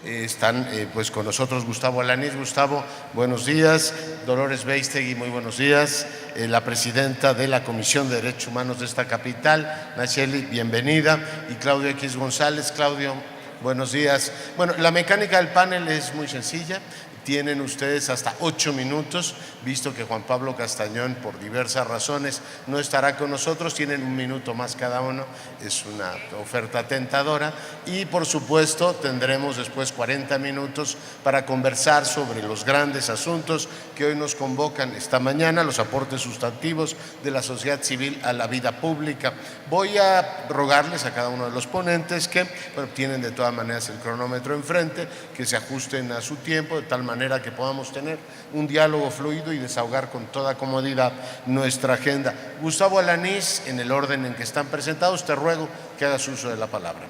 Están pues con nosotros Gustavo Alanís. Gustavo, buenos días. Dolores Beistegui, muy buenos días. La presidenta de la Comisión de Derechos Humanos de esta capital, Nacheli, bienvenida. Y Claudio X González. Claudio, buenos días. Bueno, la mecánica del panel es muy sencilla. Tienen ustedes hasta 8 minutos, visto que Juan Pablo Castañón, por diversas razones, no estará con nosotros. Tienen 1 minuto más cada uno, es una oferta tentadora. Y por supuesto tendremos después 40 minutos para conversar sobre los grandes asuntos que hoy nos convocan esta mañana, los aportes sustantivos de la sociedad civil a la vida pública. Voy a rogarles a cada uno de los ponentes que, bueno, tienen de todas maneras el cronómetro enfrente, que se ajusten a su tiempo, de tal manera que podamos tener un diálogo fluido y desahogar con toda comodidad nuestra agenda. Gustavo Alanís, en el orden en que están presentados, te ruego que hagas uso de la palabra.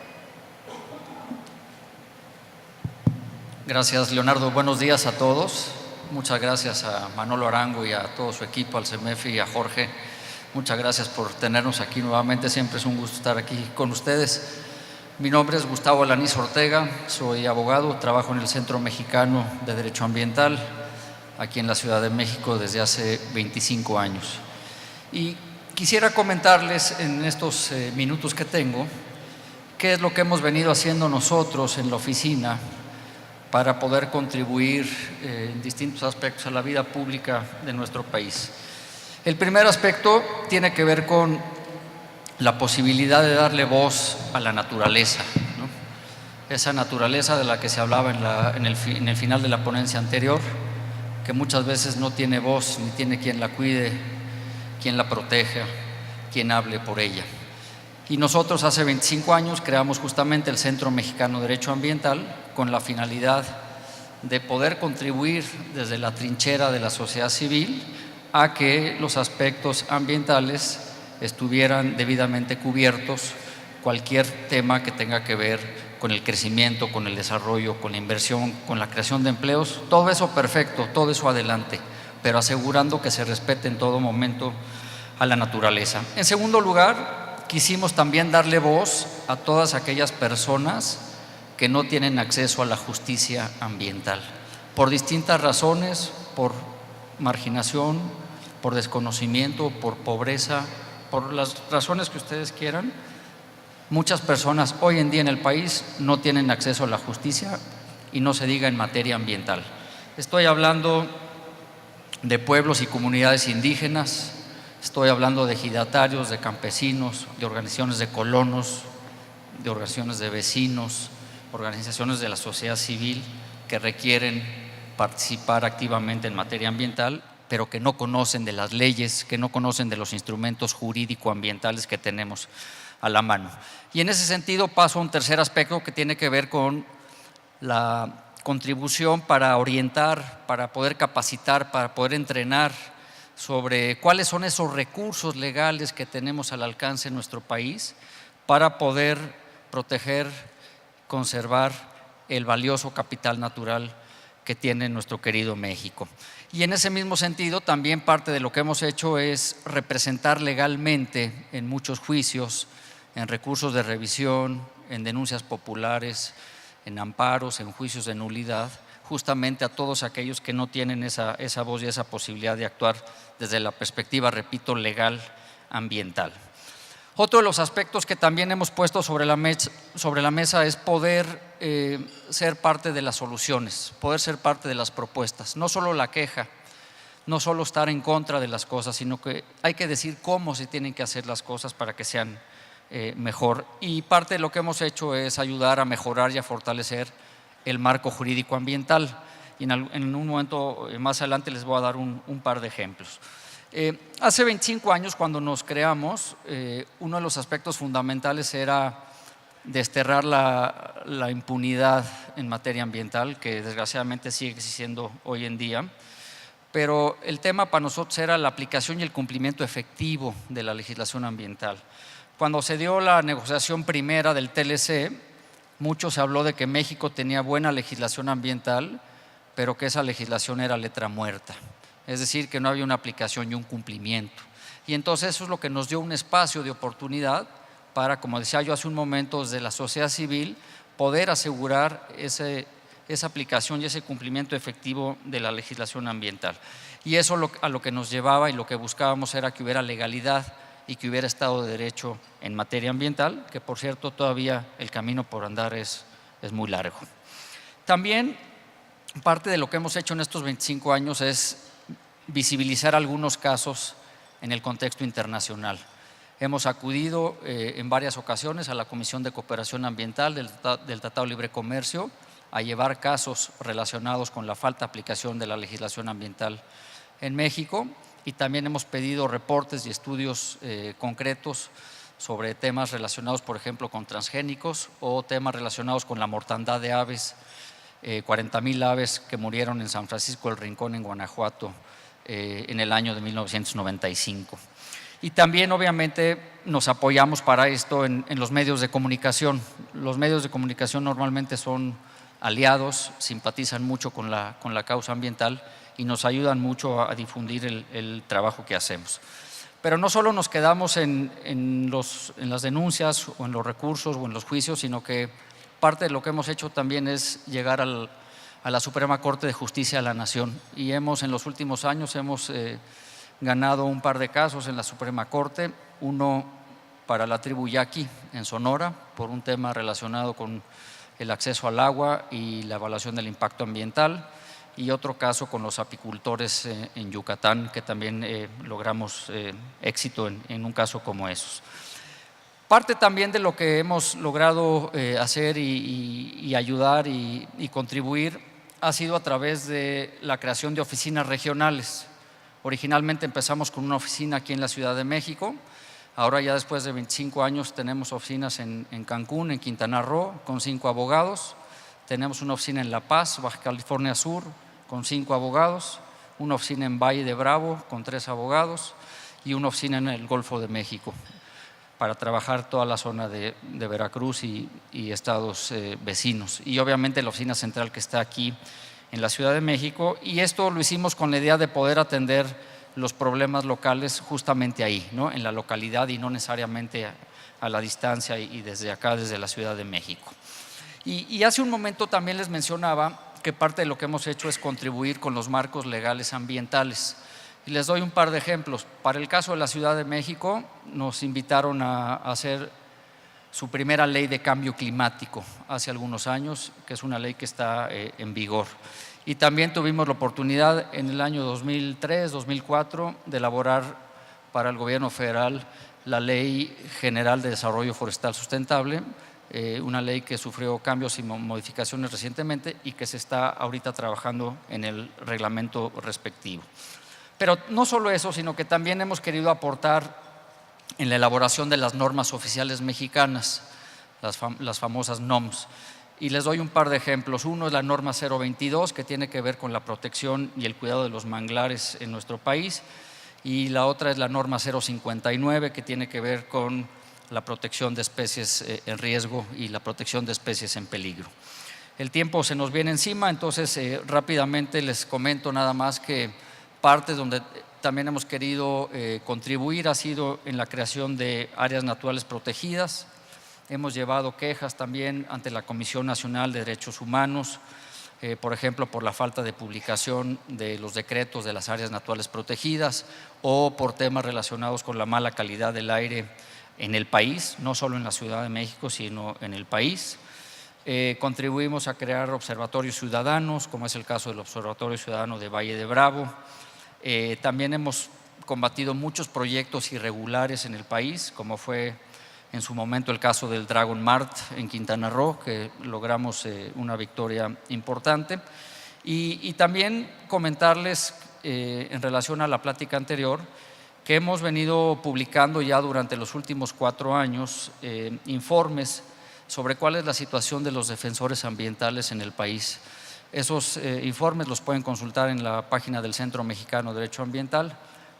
Gracias, Leonardo. Buenos días a todos. Muchas gracias a Manolo Arango y a todo su equipo, al CEMEFI y a Jorge. Muchas gracias por tenernos aquí nuevamente. Siempre es un gusto estar aquí con ustedes. Mi nombre es Gustavo Alanís Ortega, soy abogado, trabajo en el Centro Mexicano de Derecho Ambiental, aquí en la Ciudad de México desde hace 25 años. Y quisiera comentarles en estos minutos que tengo, qué es lo que hemos venido haciendo nosotros en la oficina para poder contribuir en distintos aspectos a la vida pública de nuestro país. El primer aspecto tiene que ver con la posibilidad de darle voz a la naturaleza, ¿no? Esa naturaleza de la que se hablaba en el final de la ponencia anterior, que muchas veces no tiene voz, ni tiene quien la cuide, quien la proteja, quien hable por ella. Y nosotros hace 25 años creamos justamente el Centro Mexicano de Derecho Ambiental con la finalidad de poder contribuir desde la trinchera de la sociedad civil a que los aspectos ambientales estuvieran debidamente cubiertos, cualquier tema que tenga que ver con el crecimiento, con el desarrollo, con la inversión, con la creación de empleos, todo eso perfecto, todo eso adelante, pero asegurando que se respete en todo momento a la naturaleza. En segundo lugar, quisimos también darle voz a todas aquellas personas que no tienen acceso a la justicia ambiental, por distintas razones, por marginación, por desconocimiento, por pobreza, por las razones que ustedes quieran. Muchas personas hoy en día en el país no tienen acceso a la justicia, y no se diga en materia ambiental. Estoy hablando de pueblos y comunidades indígenas, estoy hablando de ejidatarios, de campesinos, de organizaciones de colonos, de organizaciones de vecinos, organizaciones de la sociedad civil que requieren participar activamente en materia ambiental, pero que no conocen de las leyes, que no conocen de los instrumentos jurídico-ambientales que tenemos a la mano. Y en ese sentido paso a un tercer aspecto que tiene que ver con la contribución para orientar, para poder capacitar, para poder entrenar sobre cuáles son esos recursos legales que tenemos al alcance en nuestro país para poder proteger, conservar el valioso capital natural que tiene nuestro querido México. Y en ese mismo sentido, también parte de lo que hemos hecho es representar legalmente en muchos juicios, en recursos de revisión, en denuncias populares, en amparos, en juicios de nulidad, justamente a todos aquellos que no tienen esa voz y esa posibilidad de actuar desde la perspectiva, repito, legal ambiental. Otro de los aspectos que también hemos puesto sobre la mesa es poder ser parte de las soluciones, poder ser parte de las propuestas, no solo la queja, no solo estar en contra de las cosas, sino que hay que decir cómo se tienen que hacer las cosas para que sean mejor. Y parte de lo que hemos hecho es ayudar a mejorar y a fortalecer el marco jurídico ambiental. Y en un momento más adelante les voy a dar un par de ejemplos. Hace 25 años, cuando nos creamos, uno de los aspectos fundamentales era desterrar la impunidad en materia ambiental, que desgraciadamente sigue existiendo hoy en día, pero el tema para nosotros era la aplicación y el cumplimiento efectivo de la legislación ambiental. Cuando se dio la negociación primera del TLC, mucho se habló de que México tenía buena legislación ambiental, pero que esa legislación era letra muerta. Es decir, que no había una aplicación y un cumplimiento. Y entonces eso es lo que nos dio un espacio de oportunidad para, como decía yo hace un momento, desde la sociedad civil, poder asegurar esa aplicación y ese cumplimiento efectivo de la legislación ambiental. Y eso a lo que nos llevaba y lo que buscábamos era que hubiera legalidad y que hubiera Estado de Derecho en materia ambiental, que por cierto todavía el camino por andar es muy largo. También parte de lo que hemos hecho en estos 25 años es visibilizar algunos casos en el contexto internacional. Hemos acudido en varias ocasiones a la Comisión de Cooperación Ambiental del Tratado de Libre Comercio a llevar casos relacionados con la falta de aplicación de la legislación ambiental en México, y también hemos pedido reportes y estudios concretos sobre temas relacionados, por ejemplo, con transgénicos o temas relacionados con la mortandad de aves, 40,000 aves que murieron en San Francisco del Rincón, en Guanajuato, en el año de 1995. Y también, obviamente, nos apoyamos para esto en los medios de comunicación. Los medios de comunicación normalmente son aliados, simpatizan mucho con la causa ambiental y nos ayudan mucho a difundir el trabajo que hacemos. Pero no solo nos quedamos en las denuncias o en los recursos o en los juicios, sino que parte de lo que hemos hecho también es llegar a la Suprema Corte de Justicia de la Nación, y en los últimos años hemos ganado un par de casos en la Suprema Corte, uno para la tribu Yaqui en Sonora por un tema relacionado con el acceso al agua y la evaluación del impacto ambiental, y otro caso con los apicultores en Yucatán, que también logramos éxito en un caso como esos. Parte también de lo que hemos logrado hacer y ayudar y contribuir ha sido a través de la creación de oficinas regionales. Originalmente empezamos con una oficina aquí en la Ciudad de México. Ahora, ya después de 25 años, tenemos oficinas en Cancún, en Quintana Roo, con 5 abogados. Tenemos una oficina en La Paz, Baja California Sur, con 5 abogados. Una oficina en Valle de Bravo, con 3 abogados. Y una oficina en el Golfo de México, para trabajar toda la zona de Veracruz y estados vecinos. Y obviamente la oficina central que está aquí en la Ciudad de México, y esto lo hicimos con la idea de poder atender los problemas locales justamente ahí, ¿no? En la localidad, y no necesariamente a la distancia y desde acá, desde la Ciudad de México. Y hace un momento también les mencionaba que parte de lo que hemos hecho es contribuir con los marcos legales ambientales. Y les doy un par de ejemplos. Para el caso de la Ciudad de México, nos invitaron a hacer su primera ley de cambio climático hace algunos años, que es una ley que está en vigor. Y también tuvimos la oportunidad en el año 2003, 2004 de elaborar para el gobierno federal la Ley General de Desarrollo Forestal Sustentable, una ley que sufrió cambios y modificaciones recientemente y que se está ahorita trabajando en el reglamento respectivo. Pero no solo eso, sino que también hemos querido aportar en la elaboración de las normas oficiales mexicanas, las famosas NOMS. Y les doy un par de ejemplos. Uno es la norma 022, que tiene que ver con la protección y el cuidado de los manglares en nuestro país, y la otra es la norma 059, que tiene que ver con la protección de especies en riesgo y la protección de especies en peligro. El tiempo se nos viene encima, entonces rápidamente les comento nada más que partes donde también hemos querido contribuir ha sido en la creación de áreas naturales protegidas. Hemos llevado quejas también ante la Comisión Nacional de Derechos Humanos, por ejemplo, por la falta de publicación de los decretos de las áreas naturales protegidas, o por temas relacionados con la mala calidad del aire en el país, no solo en la Ciudad de México, sino en el país. Contribuimos a crear observatorios ciudadanos, como es el caso del Observatorio Ciudadano de Valle de Bravo. También hemos combatido muchos proyectos irregulares en el país, como fue en su momento el caso del Dragon Mart en Quintana Roo, que logramos una victoria importante. Y también comentarles en relación a la plática anterior, que hemos venido publicando ya durante los últimos 4 años informes sobre cuál es la situación de los defensores ambientales en el país. Esos informes los pueden consultar en la página del Centro Mexicano de Derecho Ambiental.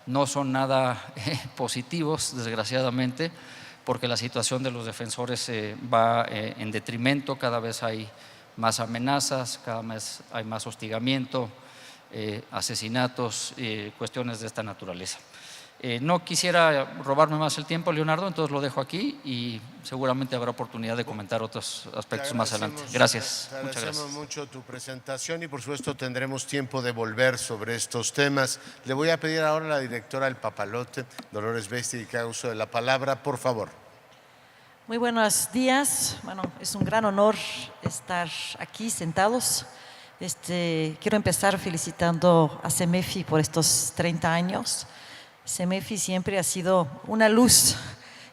No son nada positivos, desgraciadamente, porque la situación de los defensores va en detrimento. Cada vez hay más amenazas, cada vez hay más hostigamiento, asesinatos, cuestiones de esta naturaleza. No quisiera robarme más el tiempo, Leonardo, entonces lo dejo aquí y seguramente habrá oportunidad de comentar otros aspectos más adelante. Gracias. Te Muchas agradecemos gracias. mucho tu presentación y por supuesto tendremos tiempo de volver sobre estos temas. Le voy a pedir ahora a la directora del Papalote, Dolores Beistegui, que haga uso de la palabra, por favor. Muy buenos días. Bueno, es un gran honor estar aquí sentados. Quiero empezar felicitando a CEMEFI por estos 30 años. CEMEFI siempre ha sido una luz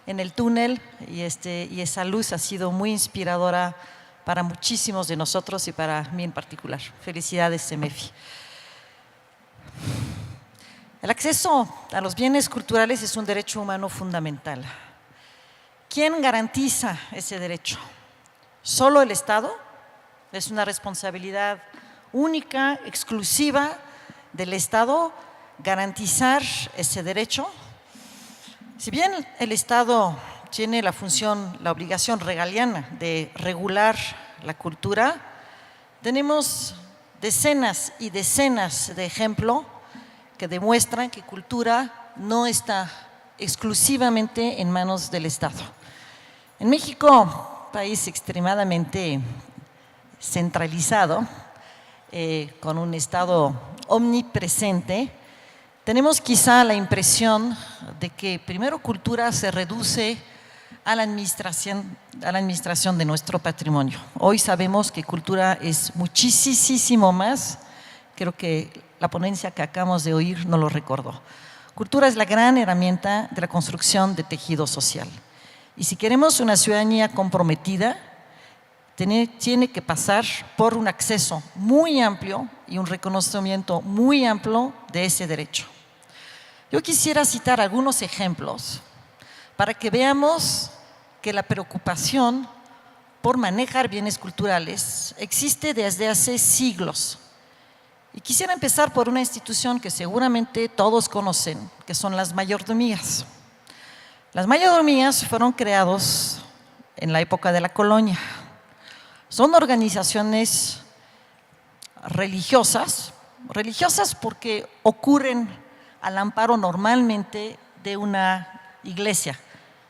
en el túnel y esa luz ha sido muy inspiradora para muchísimos de nosotros y para mí en particular. Felicidades, CEMEFI. El acceso a los bienes culturales es un derecho humano fundamental. ¿Quién garantiza ese derecho? ¿Solo el Estado? Es una responsabilidad única, exclusiva del Estado garantizar ese derecho. Si bien el Estado tiene la función, la obligación regaliana de regular la cultura, tenemos decenas y decenas de ejemplos que demuestran que cultura no está exclusivamente en manos del Estado. En México, país extremadamente centralizado, con un Estado omnipresente, tenemos quizá la impresión de que primero cultura se reduce a la administración de nuestro patrimonio. Hoy sabemos que cultura es muchísimo más. Creo que la ponencia que acabamos de oír nos lo recordó. Cultura es la gran herramienta de la construcción de tejido social. Y si queremos una ciudadanía comprometida, tiene que pasar por un acceso muy amplio y un reconocimiento muy amplio de ese derecho. Yo quisiera citar algunos ejemplos para que veamos que la preocupación por manejar bienes culturales existe desde hace siglos. Y quisiera empezar por una institución que seguramente todos conocen, que son las mayordomías. Las mayordomías fueron creadas en la época de la colonia. Son organizaciones religiosas porque ocurren al amparo normalmente de una iglesia,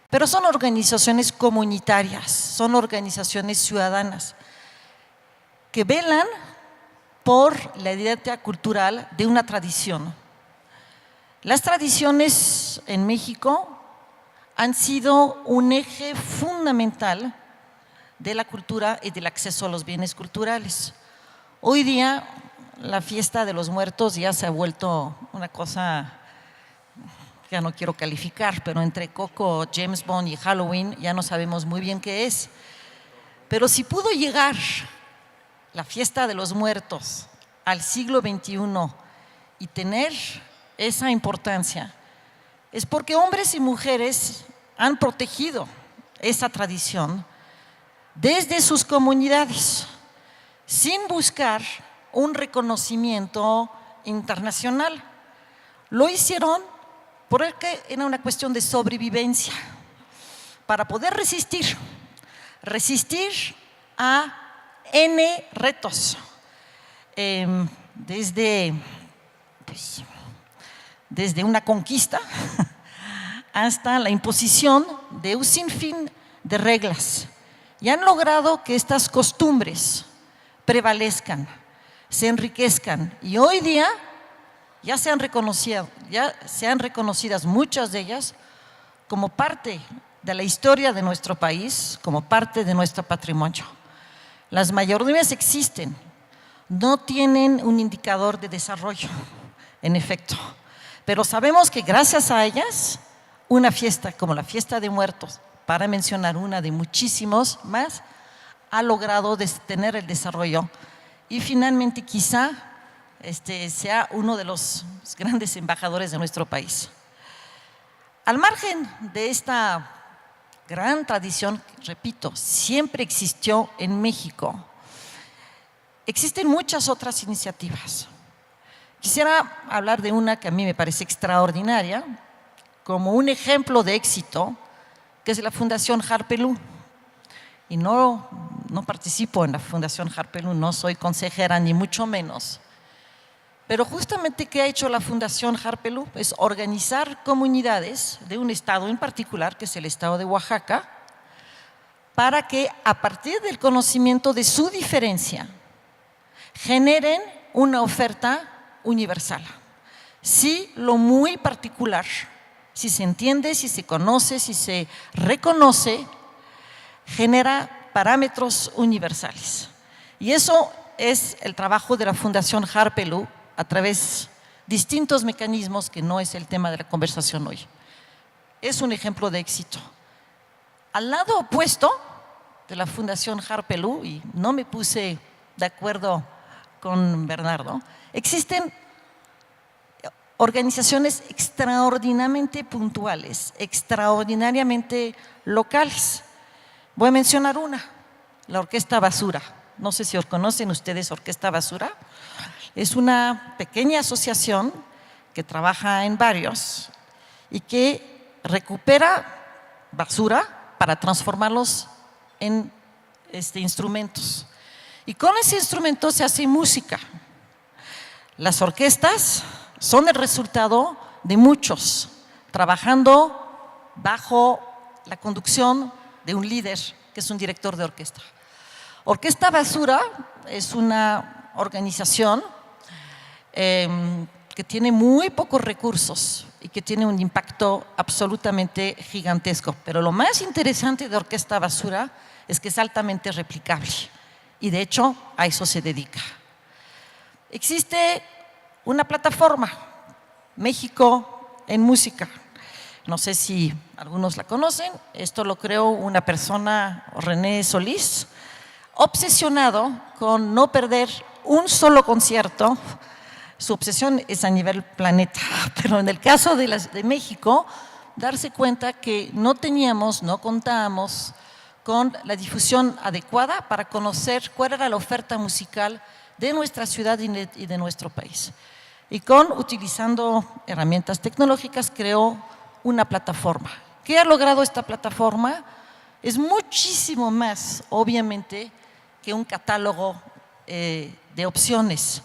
pero son organizaciones comunitarias, son organizaciones ciudadanas que velan por la identidad cultural de una tradición. Las tradiciones en México han sido un eje fundamental de la cultura y del acceso a los bienes culturales. Hoy día la fiesta de los muertos ya se ha vuelto una cosa, ya no quiero calificar, pero entre Coco, James Bond y Halloween ya no sabemos muy bien qué es. Pero si pudo llegar la fiesta de los muertos al siglo XXI y tener esa importancia, es porque hombres y mujeres han protegido esa tradición desde sus comunidades, sin buscar un reconocimiento internacional. Lo hicieron porque era una cuestión de sobrevivencia, para poder resistir a N retos, desde una conquista hasta la imposición de un sinfín de reglas. Y han logrado que estas costumbres prevalezcan, se enriquezcan y hoy día ya sean reconocidas muchas de ellas como parte de la historia de nuestro país, como parte de nuestro patrimonio. Las mayordomías existen, no tienen un indicador de desarrollo, en efecto, pero sabemos que gracias a ellas, una fiesta como la Fiesta de Muertos, para mencionar una de muchísimos más, ha logrado tener el desarrollo y finalmente quizá sea uno de los grandes embajadores de nuestro país. Al margen de esta gran tradición, repito, siempre existió en México, existen muchas otras iniciativas. Quisiera hablar de una que a mí me parece extraordinaria, como un ejemplo de éxito, que es la Fundación Harpelú. Y no participo en la Fundación Harpelú, no soy consejera ni mucho menos. Pero justamente, ¿qué ha hecho la Fundación Harpelú? Es organizar comunidades de un estado en particular, que es el estado de Oaxaca, para que a partir del conocimiento de su diferencia generen una oferta universal. Si lo muy particular, si se entiende, si se conoce, si se reconoce, genera parámetros universales. Y eso es el trabajo de la Fundación Harpelú a través de distintos mecanismos, que no es el tema de la conversación hoy. Es un ejemplo de éxito. Al lado opuesto de la Fundación Harpelú, y no me puse de acuerdo con Bernardo, existen organizaciones extraordinariamente puntuales, extraordinariamente locales. Voy a mencionar una, la Orquesta Basura. No sé si conocen ustedes Orquesta Basura. Es una pequeña asociación que trabaja en barrios y que recupera basura para transformarlos en instrumentos. Y con ese instrumento se hace música. Las orquestas son el resultado de muchos, trabajando bajo la conducción de un líder, que es un director de orquesta. Orquesta Basura es una organización que tiene muy pocos recursos y que tiene un impacto absolutamente gigantesco. Pero lo más interesante de Orquesta Basura es que es altamente replicable y de hecho a eso se dedica. Existe una plataforma, México en Música. No sé si algunos la conocen. Esto lo creó una persona, René Solís, obsesionado con no perder un solo concierto. Su obsesión es a nivel planeta, pero en el caso de México, darse cuenta que no contábamos con la difusión adecuada para conocer cuál era la oferta musical de nuestra ciudad y de nuestro país. Y utilizando herramientas tecnológicas, creó una plataforma. ¿Qué ha logrado esta plataforma? Es muchísimo más, obviamente, que un catálogo de opciones,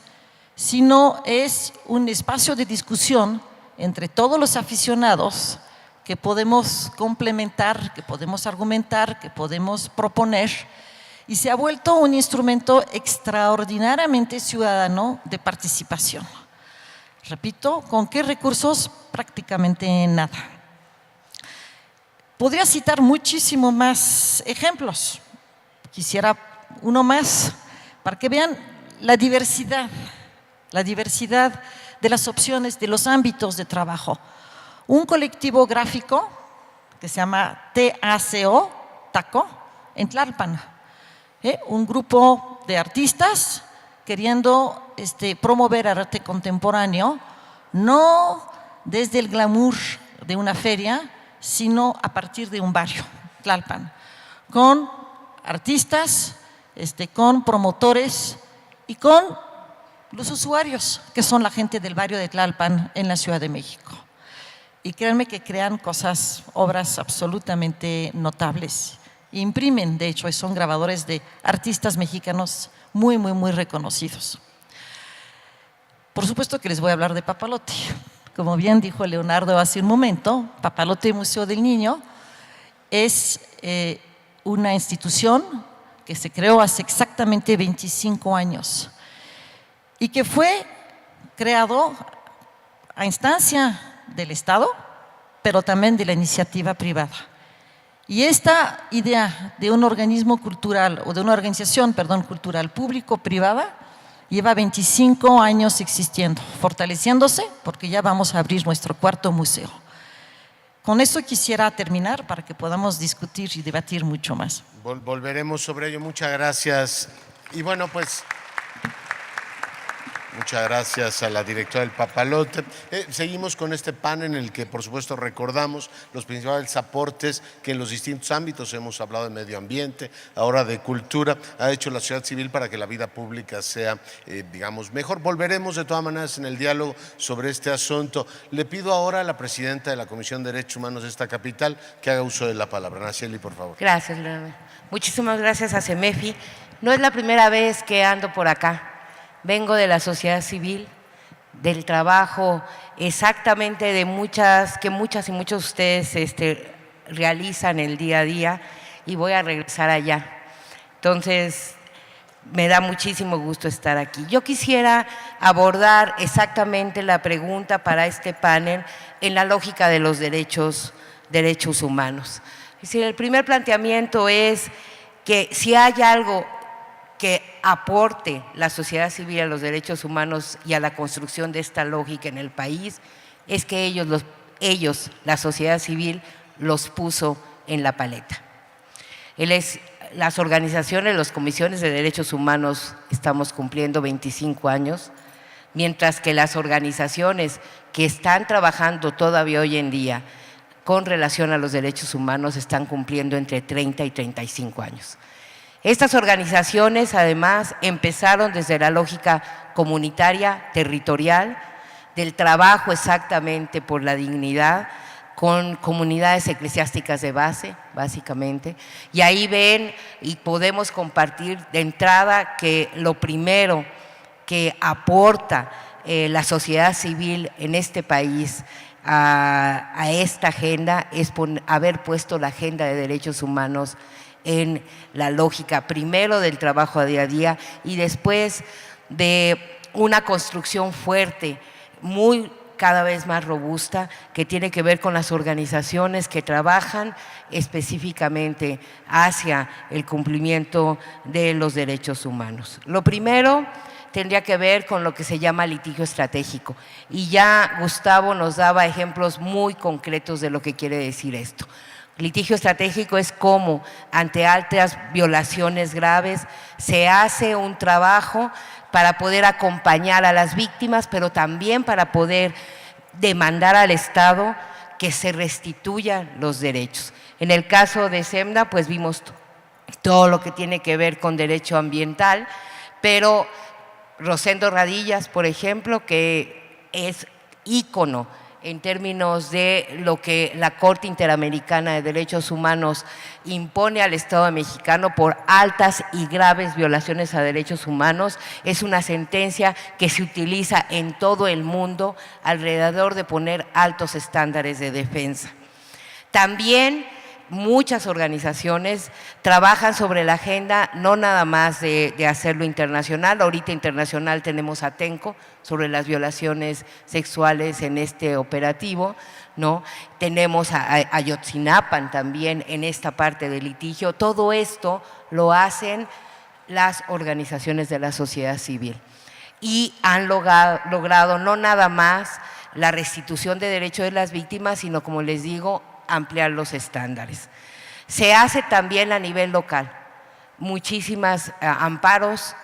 sino es un espacio de discusión entre todos los aficionados que podemos complementar, que podemos argumentar, que podemos proponer, y se ha vuelto un instrumento extraordinariamente ciudadano de participación. Repito, ¿con qué recursos? Prácticamente nada. Podría citar muchísimo más ejemplos. Quisiera uno más para que vean la diversidad de las opciones, de los ámbitos de trabajo. Un colectivo gráfico que se llama TACO, en Tlalpan. Un grupo de artistas queriendo promover arte contemporáneo, no desde el glamour de una feria, sino a partir de un barrio, Tlalpan, con artistas, con promotores y con los usuarios, que son la gente del barrio de Tlalpan en la Ciudad de México. Y créanme que crean obras absolutamente notables. Imprimen, de hecho, y son grabadores de artistas mexicanos muy, muy, muy reconocidos. Por supuesto que les voy a hablar de Papalote. Como bien dijo Leonardo hace un momento, Papalote Museo del Niño es una institución que se creó hace exactamente 25 años y que fue creado a instancia del Estado, pero también de la iniciativa privada. Y esta idea de un organismo cultural, o de una organización, cultural público-privada, lleva 25 años existiendo, fortaleciéndose, porque ya vamos a abrir nuestro cuarto museo. Con eso quisiera terminar para que podamos discutir y debatir mucho más. Volveremos sobre ello. Muchas gracias. Y bueno, pues muchas gracias a la directora del Papalote. Seguimos con este panel en el que, por supuesto, recordamos los principales aportes que en los distintos ámbitos, hemos hablado de medio ambiente, ahora de cultura, ha hecho la sociedad civil para que la vida pública sea, digamos, mejor. Volveremos de todas maneras en el diálogo sobre este asunto. Le pido ahora a la presidenta de la Comisión de Derechos Humanos de esta capital que haga uso de la palabra. Nacheli, por favor. Gracias, Leonardo. Muchísimas gracias a CEMEFI. No es la primera vez que ando por acá. Vengo de la sociedad civil, del trabajo exactamente de que muchas y muchos de ustedes realizan el día a día, y voy a regresar allá. Entonces, me da muchísimo gusto estar aquí. Yo quisiera abordar exactamente la pregunta para este panel en la lógica de los derechos humanos. Es decir, el primer planteamiento es que si hay algo que aporte la sociedad civil a los derechos humanos y a la construcción de esta lógica en el país, es que ellos, la sociedad civil, los puso en la paleta. Las organizaciones, las comisiones de derechos humanos estamos cumpliendo 25 años, mientras que las organizaciones que están trabajando todavía hoy en día con relación a los derechos humanos están cumpliendo entre 30 y 35 años. Estas organizaciones además empezaron desde la lógica comunitaria, territorial, del trabajo exactamente por la dignidad, con comunidades eclesiásticas de base, básicamente, y ahí ven y podemos compartir de entrada que lo primero que aporta la sociedad civil en este país a esta agenda es haber puesto la agenda de derechos humanos en la lógica primero del trabajo a día y después de una construcción fuerte, cada vez más robusta, que tiene que ver con las organizaciones que trabajan específicamente hacia el cumplimiento de los derechos humanos. Lo primero tendría que ver con lo que se llama litigio estratégico, y ya Gustavo nos daba ejemplos muy concretos de lo que quiere decir esto. Litigio estratégico es cómo ante altas violaciones graves se hace un trabajo para poder acompañar a las víctimas, pero también para poder demandar al Estado que se restituyan los derechos. En el caso de SEMNA, pues vimos todo lo que tiene que ver con derecho ambiental, pero Rosendo Radillas, por ejemplo, que es ícono en términos de lo que la Corte Interamericana de Derechos Humanos impone al Estado mexicano por altas y graves violaciones a derechos humanos. Es una sentencia que se utiliza en todo el mundo alrededor de poner altos estándares de defensa. También muchas organizaciones trabajan sobre la agenda, no nada más de hacerlo internacional. Ahorita internacional tenemos a Tenco sobre las violaciones sexuales en este operativo, ¿no? Tenemos a Ayotzinapan también en esta parte del litigio. Todo esto lo hacen las organizaciones de la sociedad civil y han logrado no nada más la restitución de derechos de las víctimas, sino, como les digo, ampliar los estándares. Se hace también a nivel local, muchísimas amparos,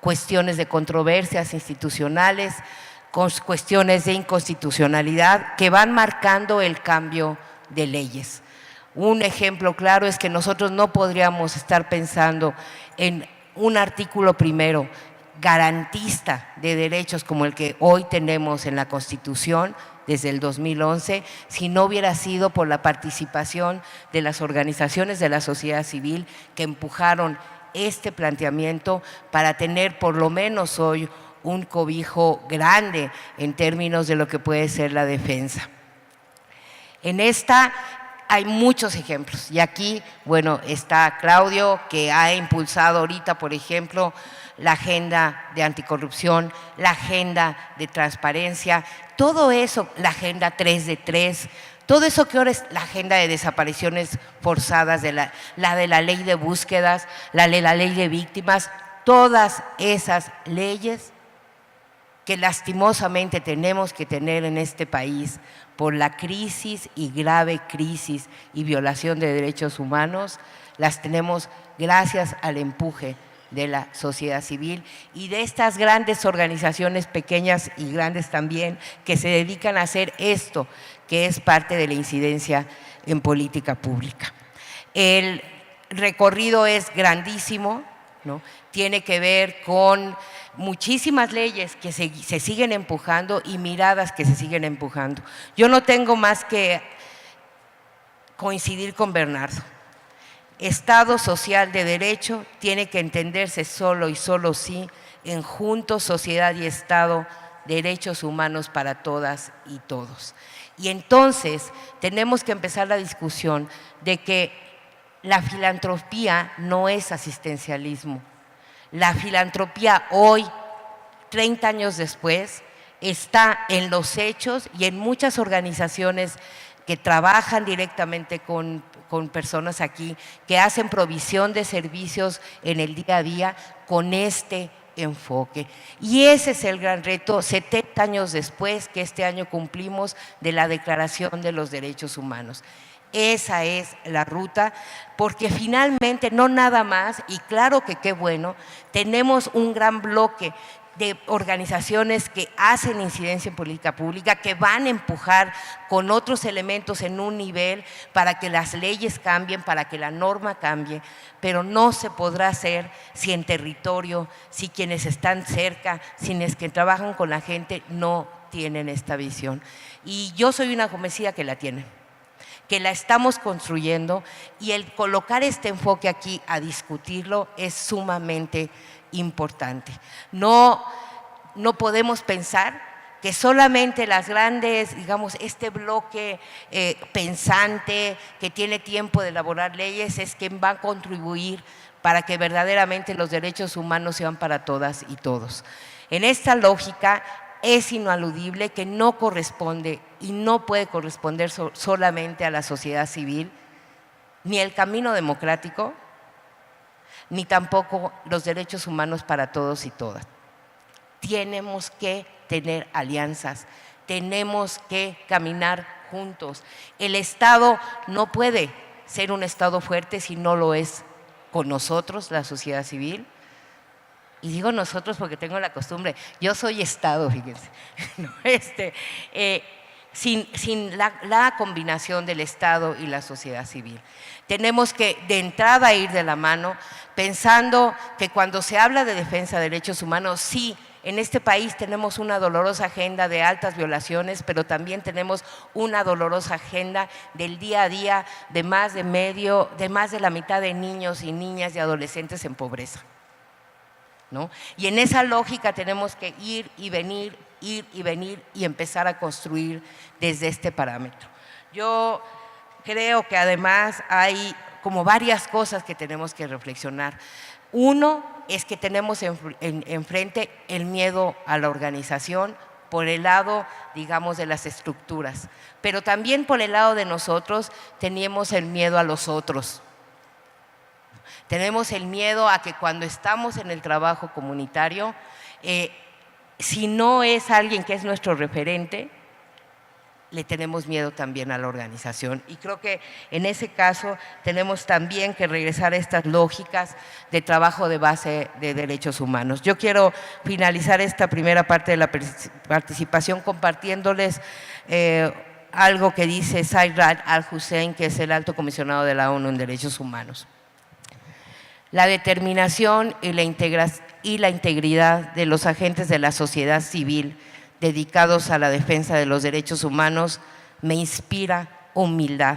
cuestiones de controversias institucionales, cuestiones de inconstitucionalidad que van marcando el cambio de leyes. Un ejemplo claro es que nosotros no podríamos estar pensando en un artículo primero garantista de derechos como el que hoy tenemos en la Constitución desde el 2011, si no hubiera sido por la participación de las organizaciones de la sociedad civil que empujaron este planteamiento para tener por lo menos hoy un cobijo grande en términos de lo que puede ser la defensa. En esta hay muchos ejemplos y aquí, bueno, está Claudio, que ha impulsado ahorita, por ejemplo, la agenda de anticorrupción, la agenda de transparencia, todo eso, la agenda 3 de 3, todo eso que ahora es la agenda de desapariciones forzadas, la de la ley de búsquedas, la ley de víctimas, todas esas leyes que lastimosamente tenemos que tener en este país por la crisis y grave crisis y violación de derechos humanos, las tenemos gracias al empuje de la sociedad civil y de estas grandes organizaciones pequeñas y grandes también que se dedican a hacer esto, que es parte de la incidencia en política pública. El recorrido es grandísimo, ¿no? Tiene que ver con muchísimas leyes que se siguen empujando y miradas que se siguen empujando. Yo no tengo más que coincidir con Bernardo. Estado social de derecho tiene que entenderse solo y solo sí en juntos, sociedad y Estado, derechos humanos para todas y todos. Y entonces tenemos que empezar la discusión de que la filantropía no es asistencialismo. La filantropía hoy, 30 años después, está en los hechos y en muchas organizaciones que trabajan directamente con personas aquí, que hacen provisión de servicios en el día a día con este enfoque. Y ese es el gran reto, 70 años después, que este año cumplimos, de la Declaración de los Derechos Humanos. Esa es la ruta, porque finalmente no nada más, y claro que qué bueno, tenemos un gran bloque de organizaciones que hacen incidencia en política pública, que van a empujar con otros elementos en un nivel para que las leyes cambien, para que la norma cambie, pero no se podrá hacer si en territorio, si quienes están cerca, si quienes que trabajan con la gente no tienen esta visión. Y yo soy una convencida que la tienen, que la estamos construyendo, y el colocar este enfoque aquí a discutirlo es sumamente importante. No podemos pensar que solamente las grandes, digamos, este bloque pensante que tiene tiempo de elaborar leyes es quien va a contribuir para que verdaderamente los derechos humanos sean para todas y todos. En esta lógica es inaludible que no corresponde y no puede corresponder solamente a la sociedad civil, ni el camino democrático, ni tampoco los derechos humanos para todos y todas. Tenemos que tener alianzas, tenemos que caminar juntos. El Estado no puede ser un Estado fuerte si no lo es con nosotros, la sociedad civil. Y digo nosotros porque tengo la costumbre, yo soy Estado, fíjense, ¿no? Sin la combinación del Estado y la sociedad civil. Tenemos que de entrada ir de la mano, pensando que cuando se habla de defensa de derechos humanos, sí, en este país tenemos una dolorosa agenda de altas violaciones, pero también tenemos una dolorosa agenda del día a día de más de la mitad de niños y niñas y adolescentes en pobreza, ¿no? Y en esa lógica tenemos que ir y venir y empezar a construir desde este parámetro. Yo creo que además hay como varias cosas que tenemos que reflexionar. Uno es que tenemos enfrente el miedo a la organización por el lado, digamos, de las estructuras, pero también por el lado de nosotros tenemos el miedo a los otros. Tenemos el miedo a que cuando estamos en el trabajo comunitario, si no es alguien que es nuestro referente, le tenemos miedo también a la organización. Y creo que en ese caso tenemos también que regresar a estas lógicas de trabajo de base de derechos humanos. Yo quiero finalizar esta primera parte de la participación compartiéndoles algo que dice Zeid Ra'ad al-Hussein, que es el alto comisionado de la ONU en Derechos Humanos. La determinación y la integridad de los agentes de la sociedad civil dedicados a la defensa de los derechos humanos me inspira humildad,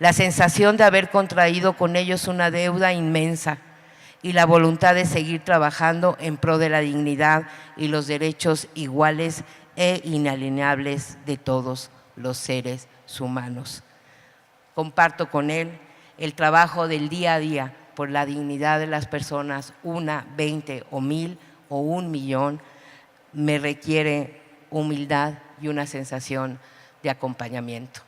la sensación de haber contraído con ellos una deuda inmensa y la voluntad de seguir trabajando en pro de la dignidad y los derechos iguales e inalienables de todos los seres humanos. Comparto con él el trabajo del día a día por la dignidad de las personas, 1, 20 o 1000 o 1 millón, me requiere humildad y una sensación de acompañamiento.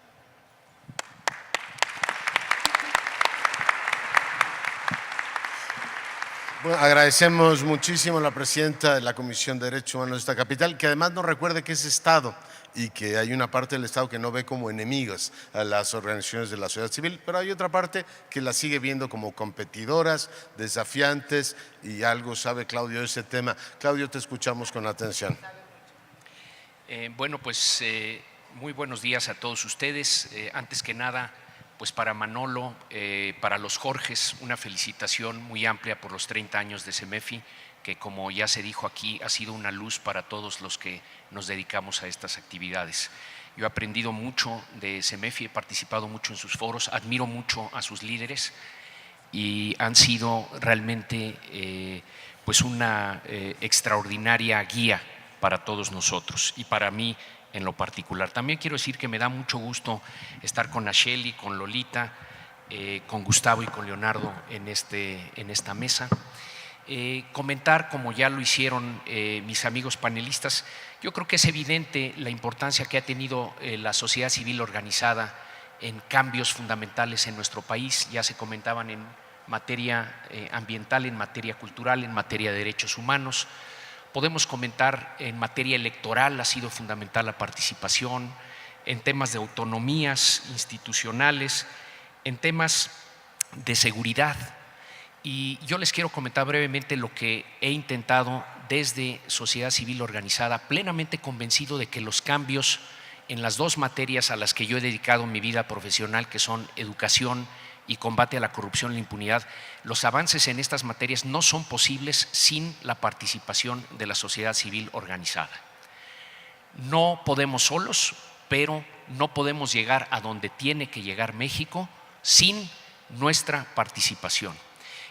Bueno, agradecemos muchísimo a la presidenta de la Comisión de Derechos Humanos de esta capital, que además nos recuerde que es Estado y que hay una parte del Estado que no ve como enemigas a las organizaciones de la sociedad civil, pero hay otra parte que las sigue viendo como competidoras, desafiantes, y algo sabe Claudio de ese tema. Claudio, te escuchamos con atención. Bueno, pues muy buenos días a todos ustedes. Antes que nada, pues para Manolo, para los Jorges, una felicitación muy amplia por los 30 años de CEMEFI, que como ya se dijo aquí, ha sido una luz para todos los que nos dedicamos a estas actividades. Yo he aprendido mucho de CEMEFI, he participado mucho en sus foros, admiro mucho a sus líderes y han sido realmente pues una extraordinaria guía para todos nosotros y para mí en lo particular. También quiero decir que me da mucho gusto estar con Nacheli, con Lolita, con Gustavo y con Leonardo en esta mesa. Comentar, como ya lo hicieron mis amigos panelistas, yo creo que es evidente la importancia que ha tenido la sociedad civil organizada en cambios fundamentales en nuestro país. Ya se comentaban en materia ambiental, en materia cultural, en materia de derechos humanos. Podemos comentar en materia electoral, ha sido fundamental la participación, en temas de autonomías institucionales, en temas de seguridad. Y yo les quiero comentar brevemente lo que he intentado desde sociedad civil organizada, plenamente convencido de que los cambios en las dos materias a las que yo he dedicado mi vida profesional, que son educación y combate a la corrupción y la impunidad, los avances en estas materias no son posibles sin la participación de la sociedad civil organizada. No podemos solos, pero no podemos llegar a donde tiene que llegar México sin nuestra participación.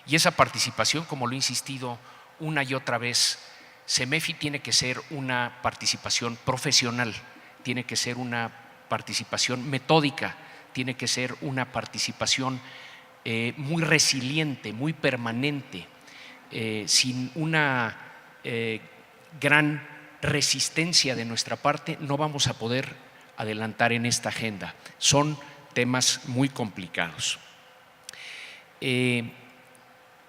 Y esa participación, como lo he insistido una y otra vez, CEMEFI tiene que ser una participación profesional, tiene que ser una participación metódica, tiene que ser una participación muy resiliente, muy permanente, sin una gran resistencia de nuestra parte no vamos a poder adelantar en esta agenda. Son temas muy complicados.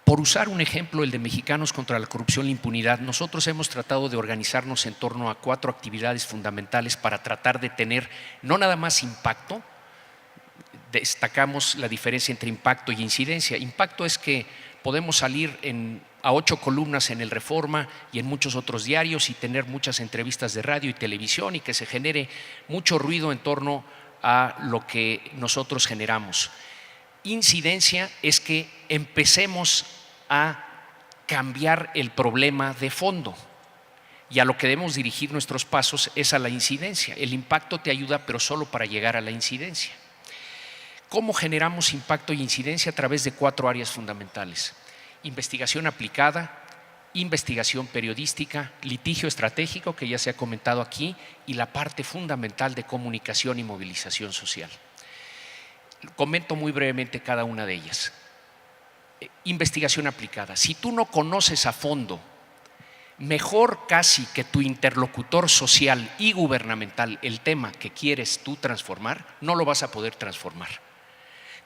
Por usar un ejemplo, el de Mexicanos contra la Corrupción y la Impunidad, nosotros hemos tratado de organizarnos en torno a 4 actividades fundamentales para tratar de tener no nada más impacto. Destacamos la diferencia entre impacto y incidencia. Impacto es que podemos salir a 8 columnas en el Reforma y en muchos otros diarios y tener muchas entrevistas de radio y televisión y que se genere mucho ruido en torno a lo que nosotros generamos. Incidencia es que empecemos a cambiar el problema de fondo y a lo que debemos dirigir nuestros pasos es a la incidencia. El impacto te ayuda, pero solo para llegar a la incidencia. ¿Cómo generamos impacto y incidencia? A través de 4 áreas fundamentales: investigación aplicada, investigación periodística, litigio estratégico, que ya se ha comentado aquí, y la parte fundamental de comunicación y movilización social. Comento muy brevemente cada una de ellas. Investigación aplicada. Si tú no conoces a fondo, mejor casi que tu interlocutor social y gubernamental, el tema que quieres tú transformar, no lo vas a poder transformar.